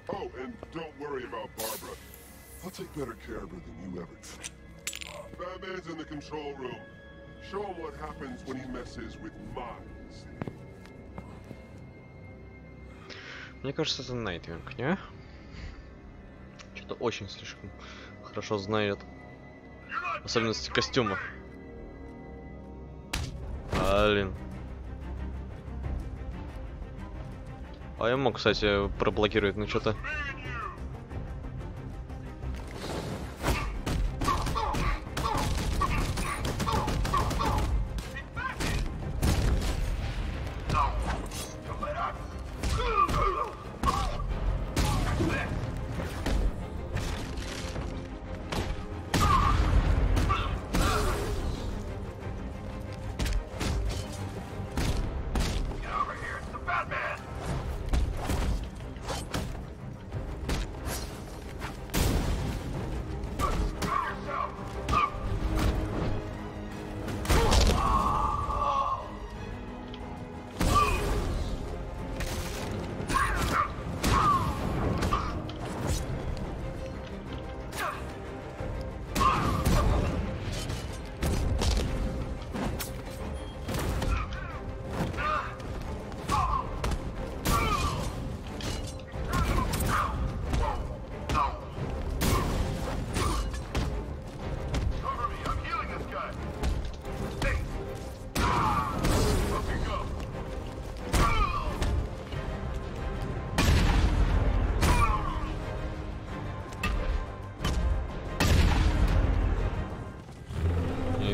Oh, and don't worry about Barbara. I'll take better care of her than you ever did. Batman's in the control room. Show him what happens when he messes with minds. Мне кажется, это Найтвинг, не? Что-то очень слишком хорошо знает особенности костюма. Блин. А я мог, кстати, проблокировать, но что-то.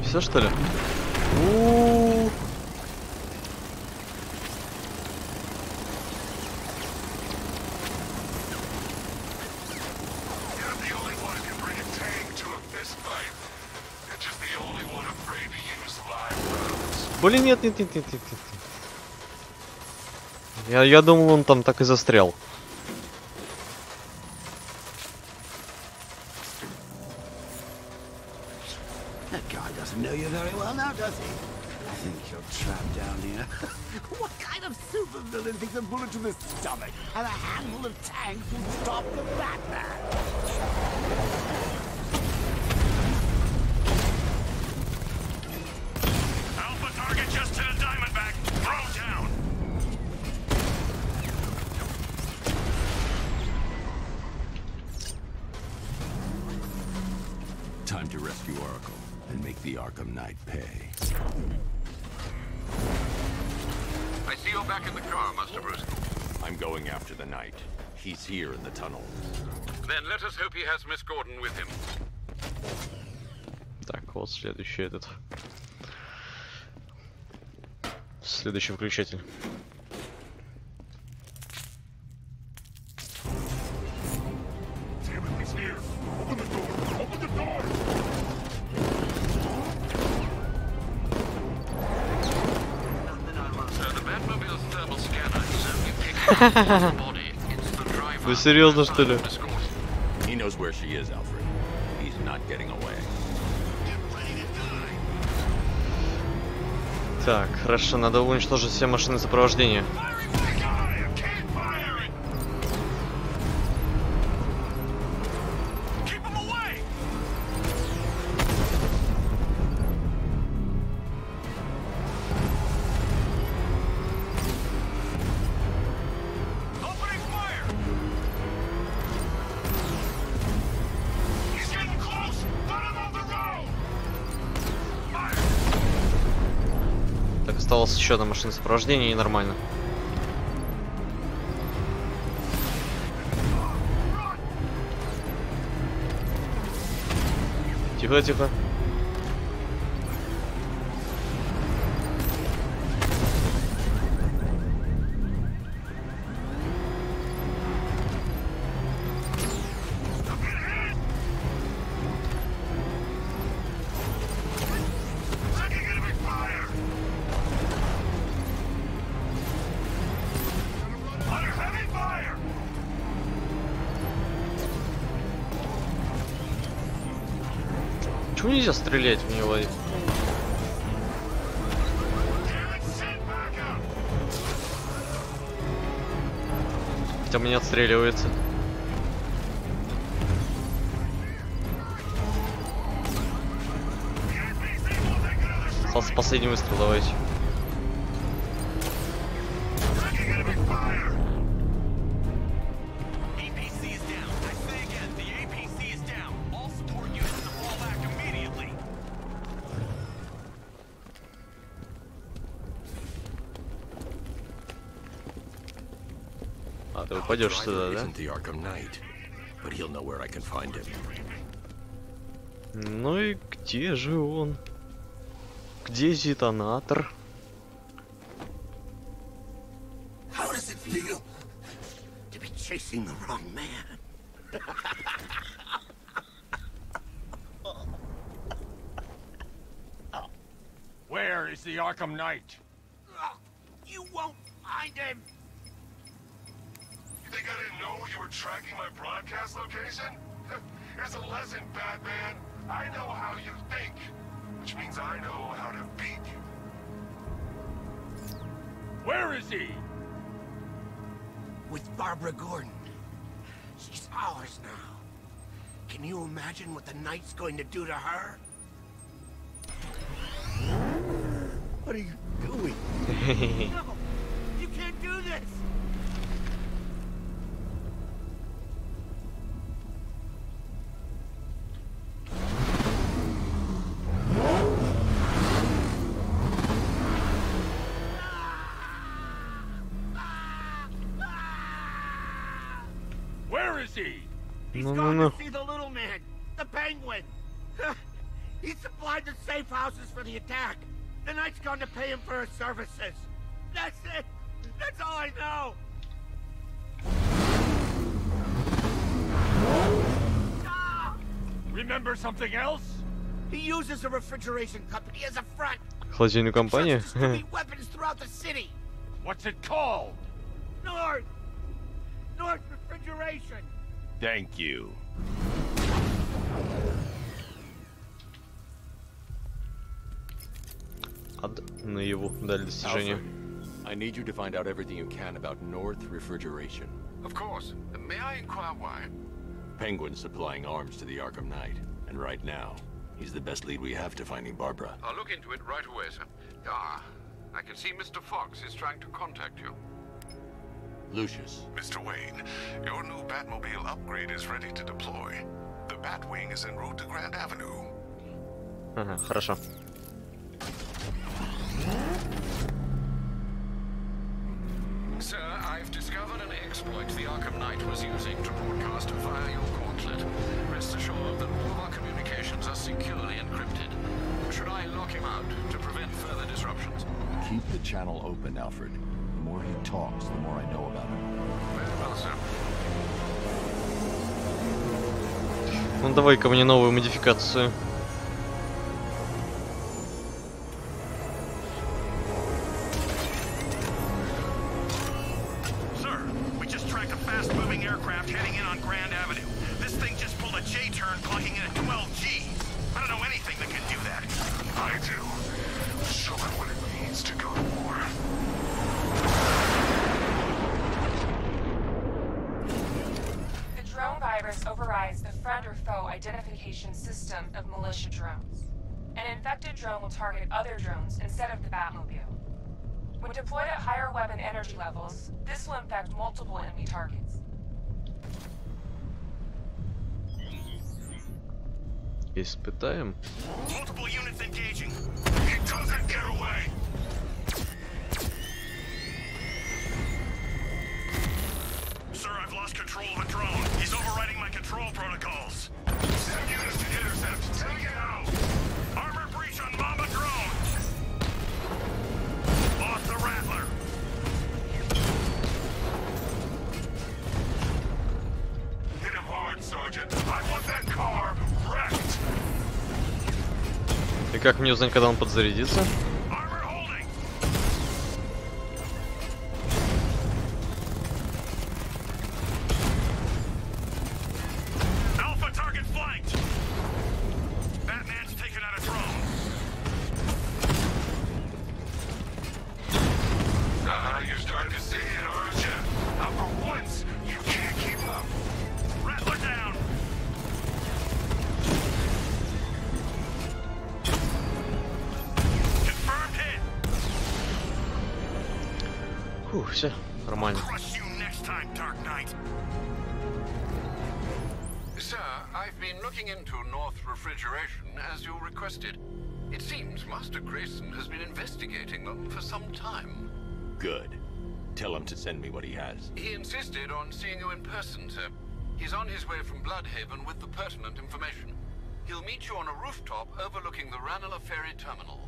Все, что ли? Блин, нет. Я думал, он там так и застрял. Know you very well now, does he? I think you're trapped down here. What kind of supervillain thinks a bullet to the stomach and a handful of tanks will stop the Batman? Alpha target just hit a Diamondback. Throw down. Time to rescue Arkham and make the Arkham Knight pay. I see you're back in the car, Master Bruce. I'm going after the Knight. He's here in the tunnel. Then let us hope he has Miss Gordon with him. Так, вот следующий этот. Следующий включатель. Вы серьезно, что ли? He knows where she is, Alfred. He's not getting away. Так, хорошо, надо уничтожить все машины сопровождения. Осталась еще одна машина сопровождения, и нормально. Тихо, тихо. Почему нельзя стрелять в него? Хотя меня отстреливается. Остался последний выстрел, давайте. А ты упадешь сюда, да? Ну и где же он? Где детонатор? How does it feel to be chasing the wrong man? Where is the Arkham Knight? You won't find him. You think I didn't know you were tracking my broadcast location? Here's a lesson, Batman. I know how you think, which means I know how to beat you. Where is he? With Barbara Gordon. She's ours now. Can you imagine what the Knight's going to do to her? What are you doing? No, you can't do this! Where is he? He's gone to see the little man, the Penguin. He supplied the safe houses for the attack. The Knight's gone to pay him for his services. That's it. That's all I know. Remember something else? He uses a refrigeration company as a front. Холодильную компанию? Weapons throughout the city. What's it called? North Refrigeration. Thank you. Наяву дали достижение. I need you to find out everything you can about North Refrigeration. Of course. May I inquire why? Penguin's supplying arms to the Arkham Knight, and right now, he's the best lead we have to finding Barbara. I'll look into it right away, sir. I can see Mr. Fox is trying to contact you. Lucius. Mr. Wayne, your new Batmobile upgrade is ready to deploy. The Batwing is en route to Grand Avenue. Ага, хорошо. Sir, I've discovered an exploit the Arkham Knight was using to broadcast via your gauntlet. Rest assured that all of our communications are securely encrypted. Should I lock him out to prevent further disruptions? Keep the channel open, Alfred. The more he talks, the more I know about him. Well, sir. Ну давай-ка мне новую модификацию. Sir, we just tracked a fast-moving aircraft heading in on Grand Avenue. This thing just pulled a J-turn, clocking in at 12G. I don't know anything that can do that. I do. Show it what it means to go to war. The drone virus overrides the friend or foe identification system of militia drones. An infected drone will target other drones instead of the Batmobile. When deployed at higher weapon energy levels, this will infect multiple enemy targets. Испытаем. Multiple units engaging. He doesn't get away. Sir, I've lost control of a drone. He's overriding my control protocols. Send units to intercept. Take it out. Armor breach on Mama drone. Lost the Rattler. Hit him hard, Sergeant. I want that car wrecked. И как мне узнать, когда он подзарядится? Все, нормально. Sir, I've been looking into North Refrigeration as you requested. It seems Master Grayson has been investigating them for some time. Good. Tell him to send me what he has. He insisted on seeing you in person, sir. He's on his way from Bloodhaven with the pertinent information. He'll meet you on a rooftop overlooking the Ranelagh Ferry Terminal.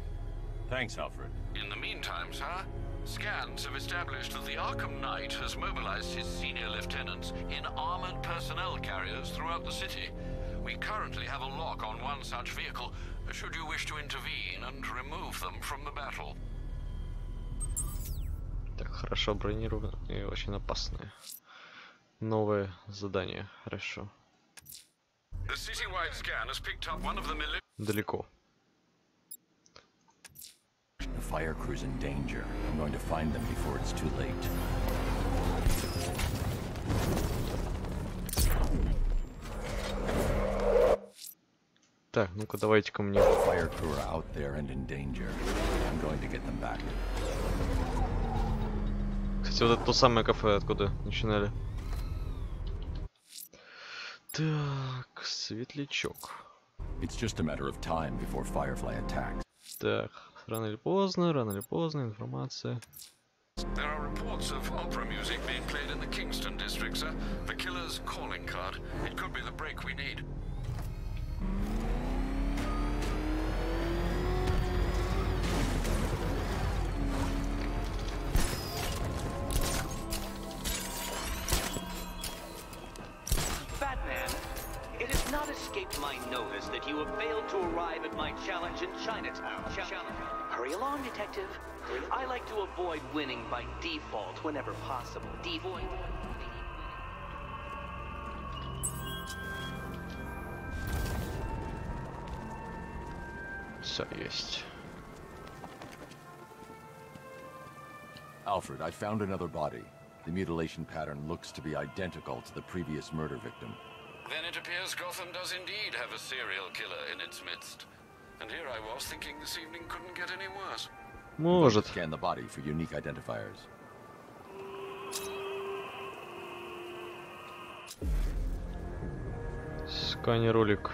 Thanks, Alfred. In the meantime, sir, scans have established that the Arkham Knight has mobilized his senior lieutenants in armored personnel carriers throughout the city. We currently have a lock on one such vehicle, should you wish to intervene and remove them from the battle. Так, хорошо бронировано и очень опасное. Новое задание, хорошо. The citywide scan has picked up one of the Далеко. The fire crew's in danger. I'm going to find them before it's too late. Так, ну-ка давайте-ка мне. The fire crew are out there and in danger. I'm going to get them back. Кстати, вот это то самое кафе, откуда начинали. Так, светлячок. It's just a matter of time before Firefly attacks. Так, рано или поздно, информация. There are reports of opera music being played in the Kingston district, sir. The killer's calling card. It could be the break we need. Batman, it has not escaped my notice that you have failed to arrive at my challenge in Chinatown. Hurry along, detective. I like to avoid winning by default whenever possible. Все есть. Alfred, I found another body. The mutilation pattern looks to be identical to the previous murder victim. Then it appears Gotham does indeed have a serial killer in its midst. And here I was thinking this evening couldn't get any worse. Может. Scan the body for unique identifiers. Сканер ролик.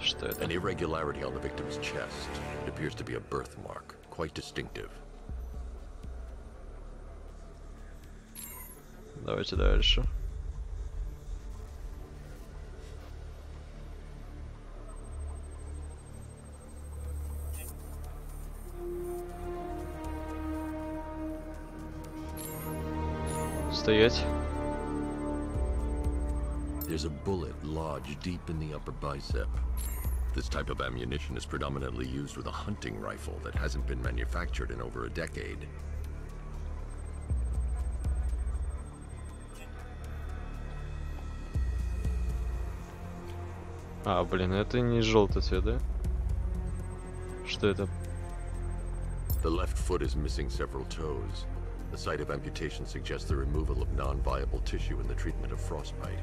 Что это? An irregularity on the victim's chest. It appears to be a birthmark, quite distinctive. Давайте дальше. Стоять. There's a bullet lodged deep in the upper bicep. This type of ammunition is predominantly used with a hunting rifle that hasn't been manufactured in over a decade. А, блин, это не желтый цвет, да? Что это? The left foot is missing several toes. The site of amputation suggests the removal of non-viable tissue in the treatment of frostbite.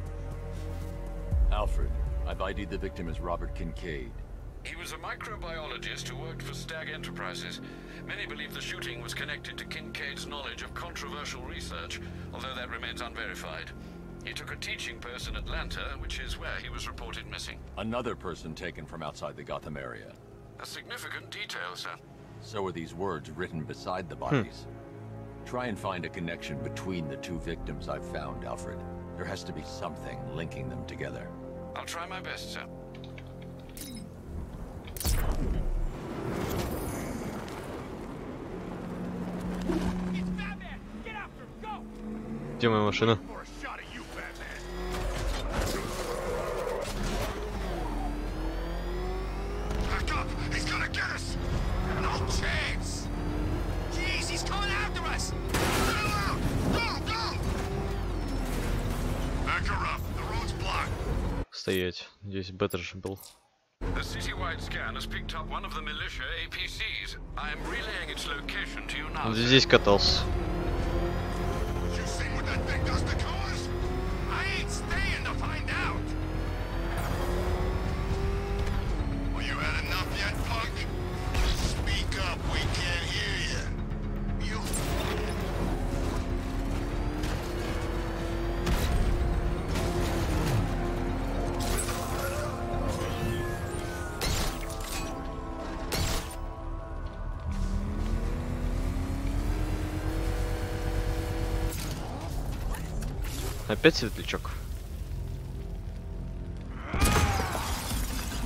Alfred, I've ID'd the victim as Robert Kincaid. He was a microbiologist who worked for Stag Enterprises. Many believe the shooting was connected to Kincaid's knowledge of controversial research, although that remains unverified. He took a teaching post in Atlanta, which is where he was reported missing. Another person taken from outside the Gotham area. A significant detail, sir. So are these words written beside the bodies. Try and find a connection between the two victims I've found, Alfred. There has to be something linking them together. I'll try my best, sir. Где моя машина? Стоять. Здесь бэтрж был. The citywide scan has picked up one of the militia APCs. I am relaying its location to you now. Здесь катался. Опять светлячок.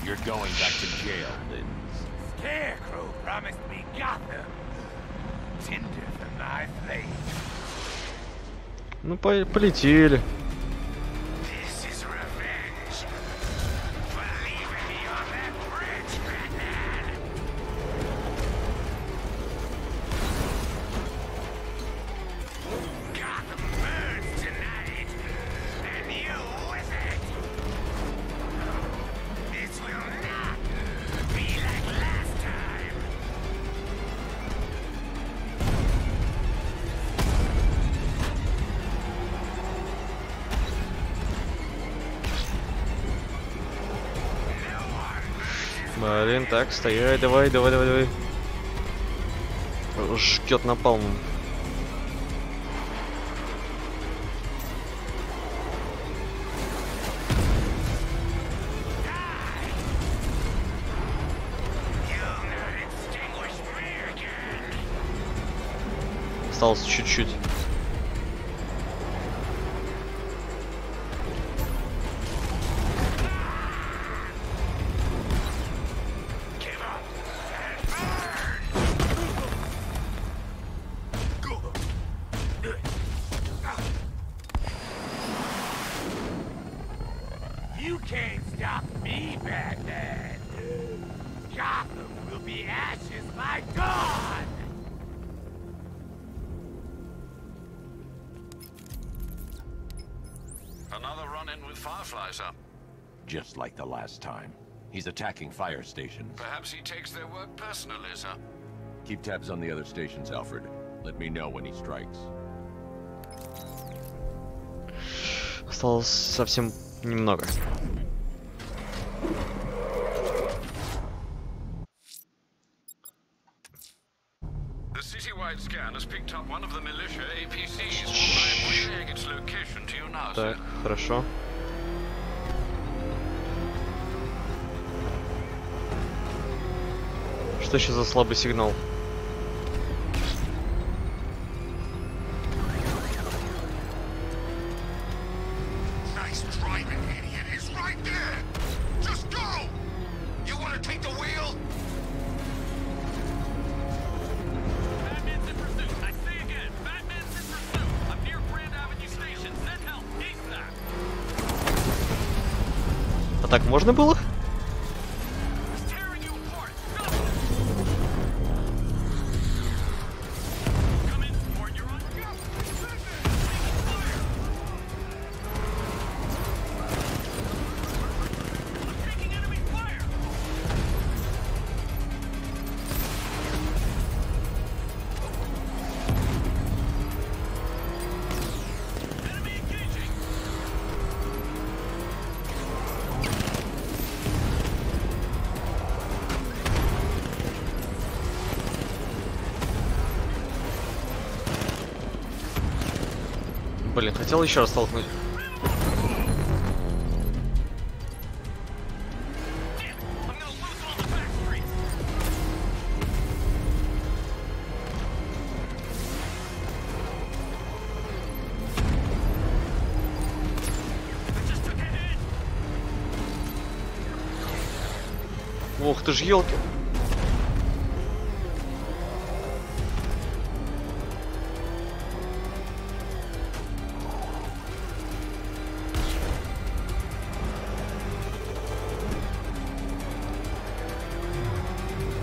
You're going back to jail, Lynn. Scarecrow promised me Gotham. Tinder for my flame. Ну, полетели. This is revenge for leaving me on that bridge, Batman. Gotham burns tonight, and you with it. This will not be like last time. Блин, так, стоять, давай. Жгет напалмом. Осталось чуть-чуть. You can't stop me, Batman. Gotham will be ashes by dawn. Another run-in with Firefly, sir. Just like the last time. He's attacking fire stations. Perhaps he takes their work personally, sir. Keep tabs on the other stations, Alfred. Let me know when he strikes. Осталось совсем немного. The citywide scan has picked up one of the militia APCs. I am relaying its location to you now, sir. Так, хорошо. Что еще за слабый сигнал? Nice driving, idiot. He's right there. Just go. You want to take the wheel? Batman's in pursuit. I say again, Batman's in pursuit. I'm near Grand Avenue так можно было? Блин, хотел еще раз столкнуть. Ох ты ж, елки.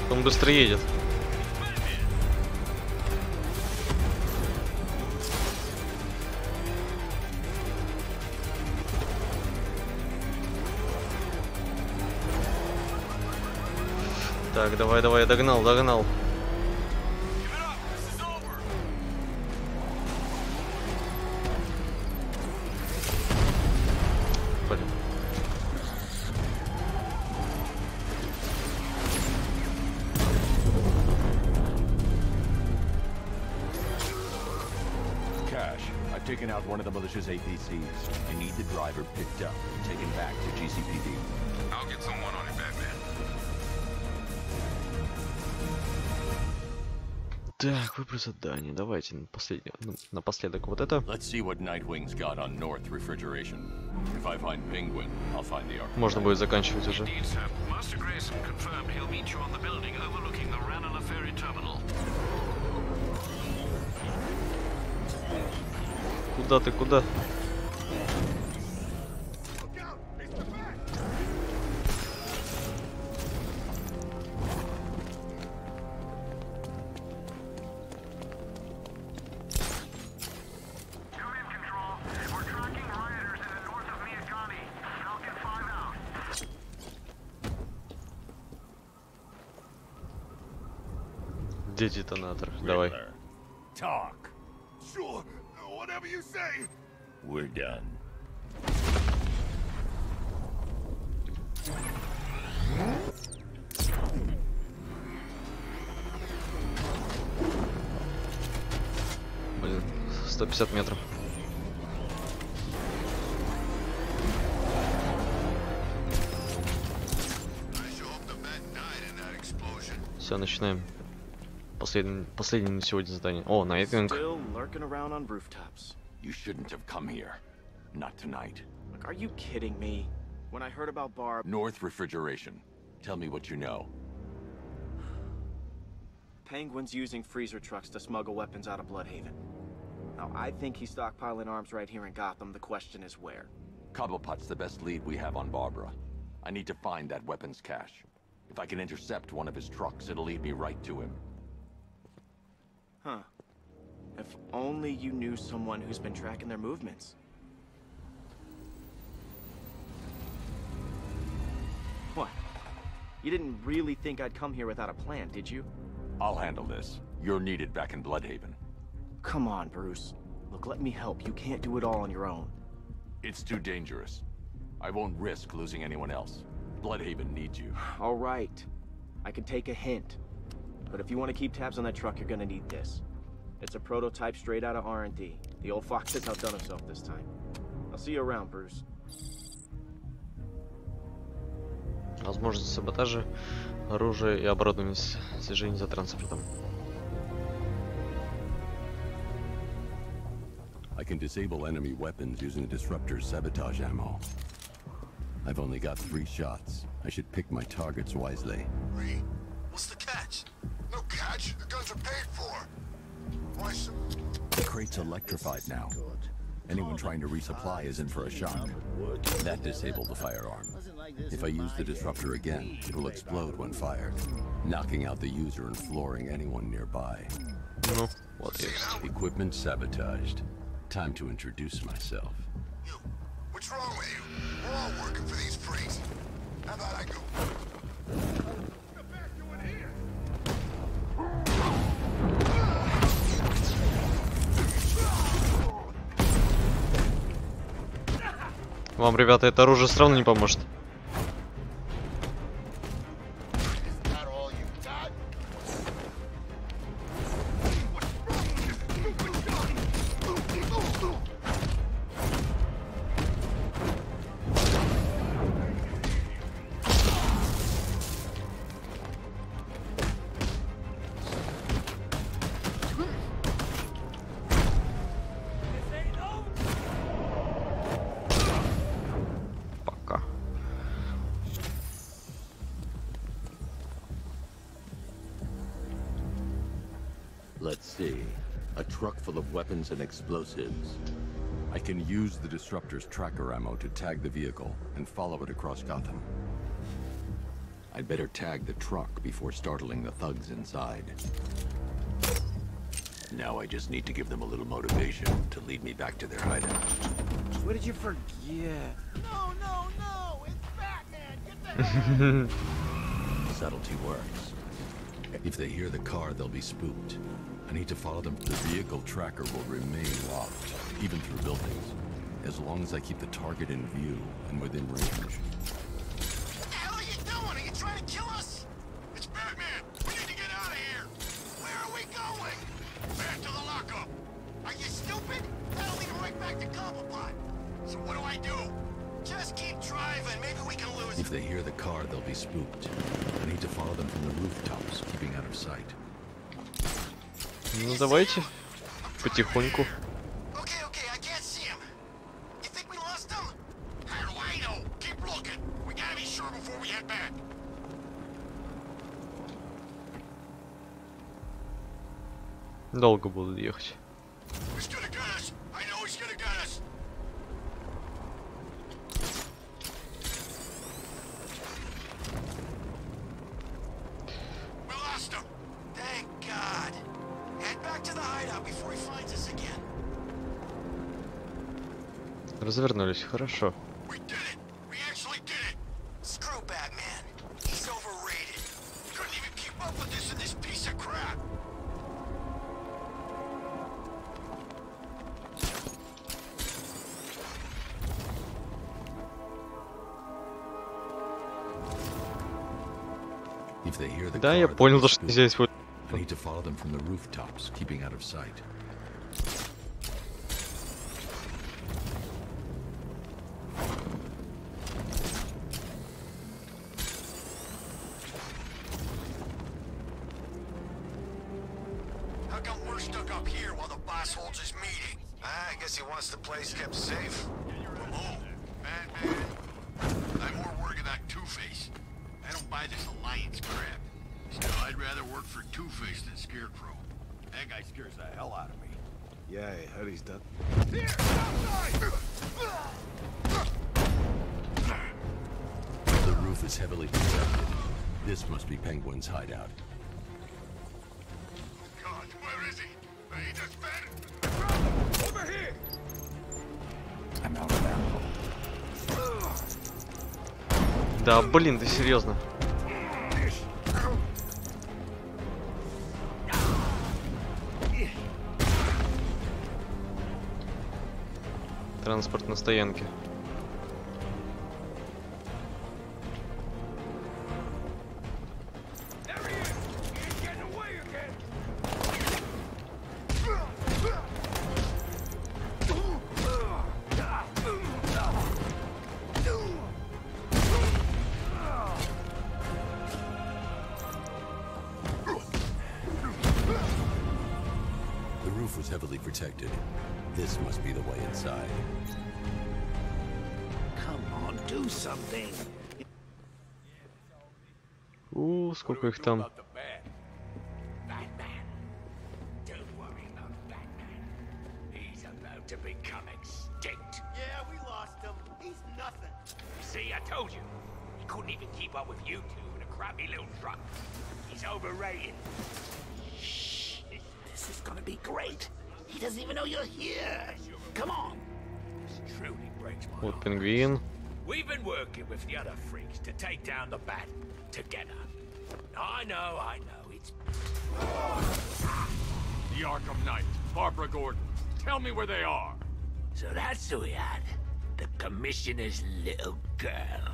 Он быстро едет. Так, давай, давай, догнал, догнал. Блин. Taken out one of the militia's APCs. I need the driver picked up and taken back to GCPD. I'll get someone on it, Batman. Так, выбор задания. Давайте напоследок вот это. Let's see what Nightwing's got on North Refrigeration. If I find Penguin, I'll find the Arkham. Можно будет заканчивать уже. Indeed, sir. Master Grayson confirmed he'll meet you on the building overlooking the Ranelagh ferry terminal. Куда ты, куда? Где детонатор? Давай. Talk. Sure. Whatever you say. We're done. Блин, 150 метров. Все, начинаем. Последнее на сегодня задание. О, Найтвинг. You shouldn't have come here. Not tonight. Look, are you kidding me? When I heard about Barb... North Refrigeration. Tell me what you know. Penguin's using freezer trucks to smuggle weapons out of Bloodhaven. Now, I think he's stockpiling arms right here in Gotham. The question is where. Cobblepot's the best lead we have on Barbara. I need to find that weapons cache. If I can intercept one of his trucks, it'll lead me right to him. Huh. If only you knew someone who's been tracking their movements. What? You didn't really think I'd come here without a plan, did you? I'll handle this. You're needed back in Bloodhaven. Come on, Bruce. Look, let me help. You can't do it all on your own. It's too dangerous. I won't risk losing anyone else. Bloodhaven needs you. All right. I can take a hint. But if you want to keep tabs on that truck, you're gonna need this. It's a prototype straight out of R&D. The old fox has outdone himself this time. I'll see you around, Bruce. Возможность саботажа, оружие и оборудование слежения за транспортом. I can disable enemy weapons using disruptor's sabotage ammo. I've only got 3 shots. I should pick my targets wisely. 3? What's the catch? No catch. The guns are paid for. Why so? The crate's electrified now. Anyone trying to resupply is in for a shock. That disabled the firearm. If I use the disruptor again, it will explode when fired, knocking out the user and flooring anyone nearby. Ну, вот есть. Equipment sabotaged. Time to introduce myself. What's wrong with you? We're all working for these freaks. How about I go? Вам, ребята, это оружие все равно не поможет. Let's see. A truck full of weapons and explosives. I can use the disruptor's tracker ammo to tag the vehicle and follow it across Gotham. I'd better tag the truck before startling the thugs inside. Now I just need to give them a little motivation to lead me back to their hideout. What did you forget? No, no, no! It's Batman! Get the hell out! Subtlety works. If they hear the car, they'll be spooked. I need to follow them. The vehicle tracker will remain locked, even through buildings, as long as I keep the target in view and within range. What the hell are you doing? Are you trying to kill us? It's Batman. We need to get out of here. Where are we going? Back to the lockup. Are you stupid? That'll lead right back to Cobblepot. So what do I do? Just keep driving. Maybe we can lose. If they hear the car, they'll be spooked. I need to follow them from the rooftops, keeping out of sight. Ну давайте потихоньку. Okay, I can't see him. You think we lost him? How do I know? Keep looking. We gotta be sure before we head back. Долго буду ехать. He's gonna get us. I know he's gonna get us. We lost him. Thank God. Head back to the hideout before he finds us again. Развернулись, хорошо. We did it. We actually did it. Screw Batman. He's overrated. Couldn't even keep up with this in this piece of crap. If they hear the Да, car, я they'll понял, be что spooked. здесь вот. I need to follow them from the rooftops, keeping out of sight. How come we're stuck up here while the boss holds his meeting? I guess he wants the place kept safe. From who? Batman? I'm more worried about Two-Face. I don't buy this alliance crap. Still, I'd rather work for Two-Face than Scarecrow. That guy scares the hell out of me. Yeah, I heard he's done. Here, outside! The roof is heavily protected. This must be Penguin's hideout. God, where is he? He just vanished. Over here! I'm out of ammo. Да, блин, ты серьезно? Транспорт на стоянке. The roof was heavily protected. This must be the way inside. Come on, do something. Сколько их там? Batman. Don't worry about Batman. He's about about to become extinct. Yeah, we lost him. He's nothing. See, I told you. He couldn't even keep up with you two in a crappy little truck. He's overrated. Shh. This is gonna be great. He doesn't even know you're here. Come on. This truly breaks my Вот heart. пингвин. We've been working with the other freaks to take down the bat together. I know, it's... The Arkham Knight, Barbara Gordon. Tell me where they are. So that's who we had. The Commissioner's little girl.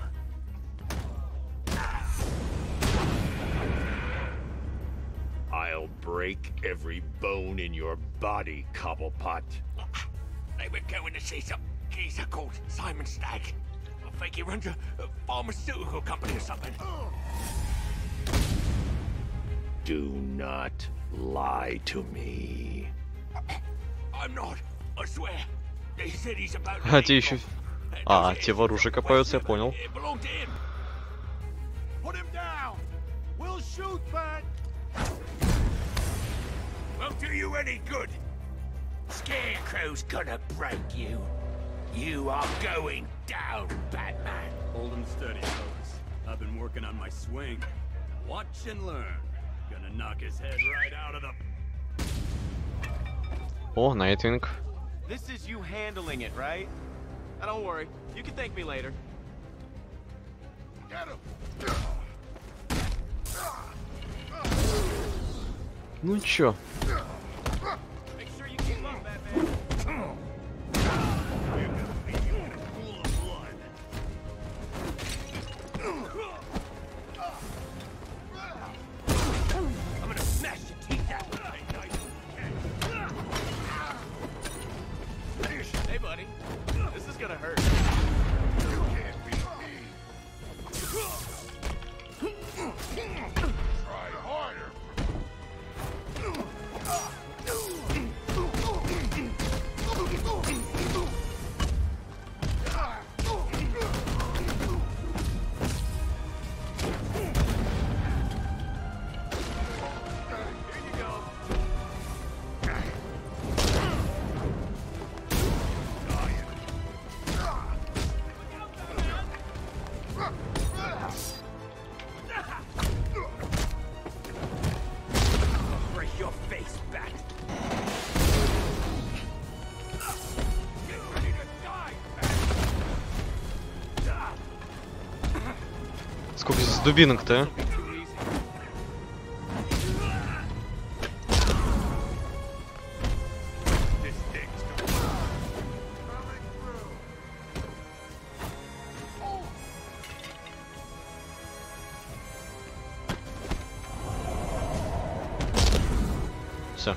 I'll break every bone in your body, Cobblepot. They were going to see some geezer called Simon Stagg. I think he runs a pharmaceutical company or something. Do not lie to me. I'm not, I swear. They said he's about to А те leave еще... from- А, те в оружии копаются, я понял. It belonged to him. Put him down. We'll shoot, but... Won't do you any good. Scarecrow's gonna break you. You are going down, Batman. Hold him steady, fellas. I've been working on my swing. Watch and learn. Gonna knock his head right out of the... О, Найтвинг. This is you handling it, right? Now don't worry. You can thank me later. Get him. Ну чё? Make sure you keep up, Batman. I'm gonna smash your teeth out. Hey, buddy. This is gonna hurt. You can't beat me. Try harder. Break your face, Bat. Get ready to die, Bat. Сколько здесь дубинок-то, а? This thing's Все.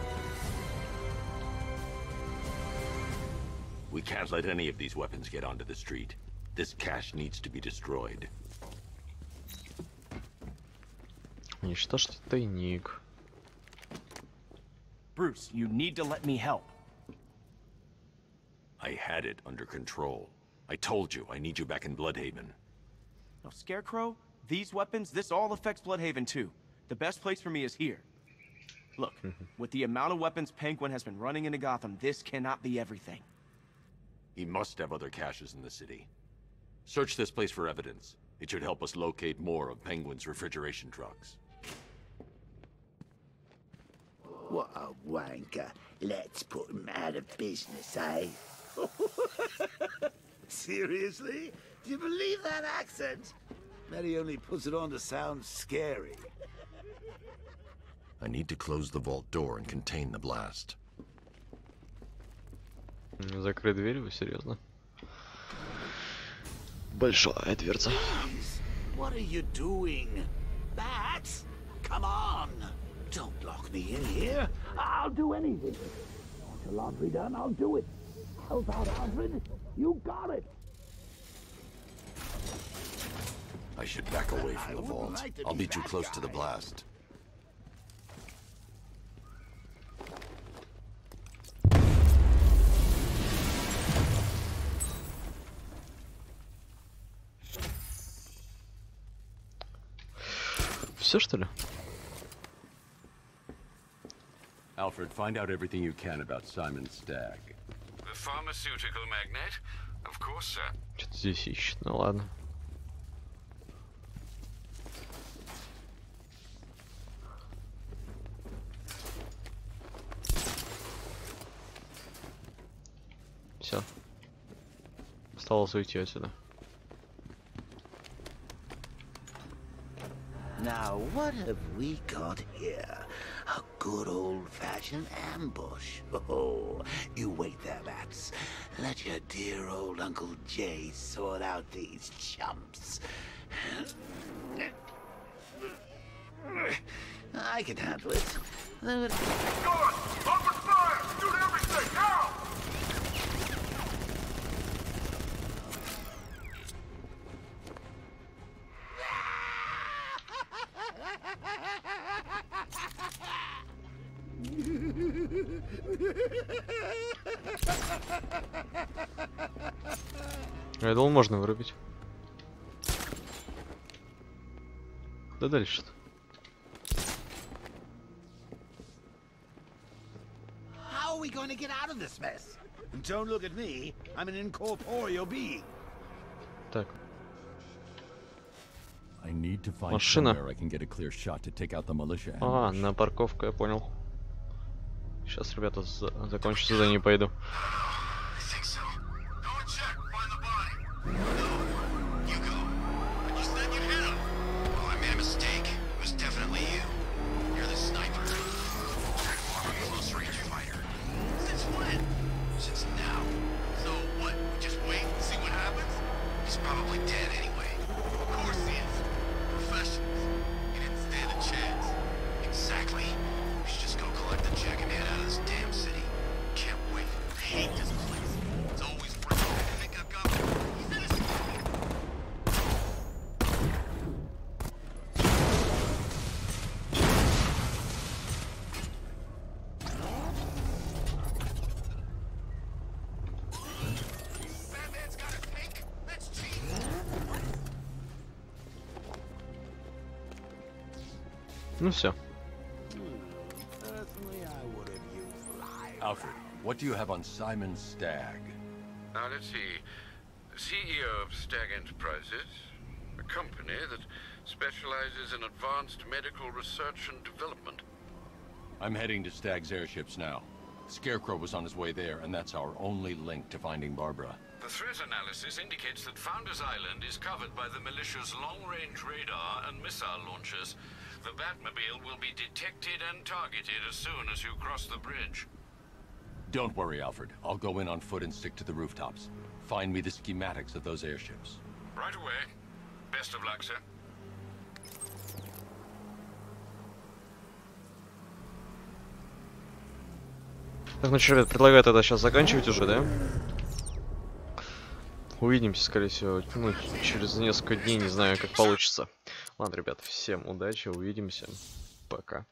We can't let any of these weapons get onto the street. This cache needs to be destroyed. Уничтожьте тайник. Bruce, you need to let me help. I had it under control. I told you, I need you back in Bloodhaven. Now, Scarecrow, these weapons, this all affects Bloodhaven too. The best place for me is here. Look, with the amount of weapons Penguin has been running into Gotham, this cannot be everything. He must have other caches in the city. Search this place for evidence. It should help us locate more of Penguin's refrigeration trucks. What a wanker. Let's put him out of business, eh? Seriously? Do you believe that accent? Bet he only puts it on to sound scary. I need to close the vault door and contain the blast. Закрыть дверь, вы серьезно? Большая дверца. What are you doing? Bats? Come on! Don't lock me in here. I'll do anything. Want your laundry done? I'll do it. Help out, Alfred. You got it. I should back away from the vault. I'll be too close to the blast. Все, что ли? Alfred, find out everything you can about Simon Stagg. The pharmaceutical magnate? Of course, sir. Что-то здесь ищет, ну ладно. Все. Осталось уйти отсюда. Now, what have we got here? A good old-fashioned ambush. Oh, you wait there, Bats. Let your dear old Uncle Jay sort out these chumps. I can handle it. Guard! Open fire! Shoot everything! Now! Я думал, можно вырубить. Да дальше-то. How are we going to get out of this mess? Don't look at me. I'm an incorporeal being. Так. I need to find Машина. somewhere I can get a clear shot to take out the militia. А, на парковку, я понял. Сейчас, ребята, закончу задание и пойду. Ну все. Alfred, what do you have on Simon Stagg? Now let's see. CEO of Stagg Enterprises, a company that specializes in advanced medical research and development. I'm heading to Stagg's airships now. Scarecrow was on his way there, and that's our only link to finding Barbara. The threat analysis indicates that Founders Island is covered by the militia's long-range radar and missile launchers. The Batmobile will be detected and targeted as soon as you cross the bridge. Don't worry, Alfred. I'll go in on foot and stick to the rooftops. Find me the schematics of those airships. Right away. Best of luck, sir. Так, ну что, ребят, предлагаю тогда сейчас заканчивать уже, да? Увидимся, скорее всего, ну, через несколько дней, не знаю, как получится. Ладно, ребят, всем удачи, увидимся, пока.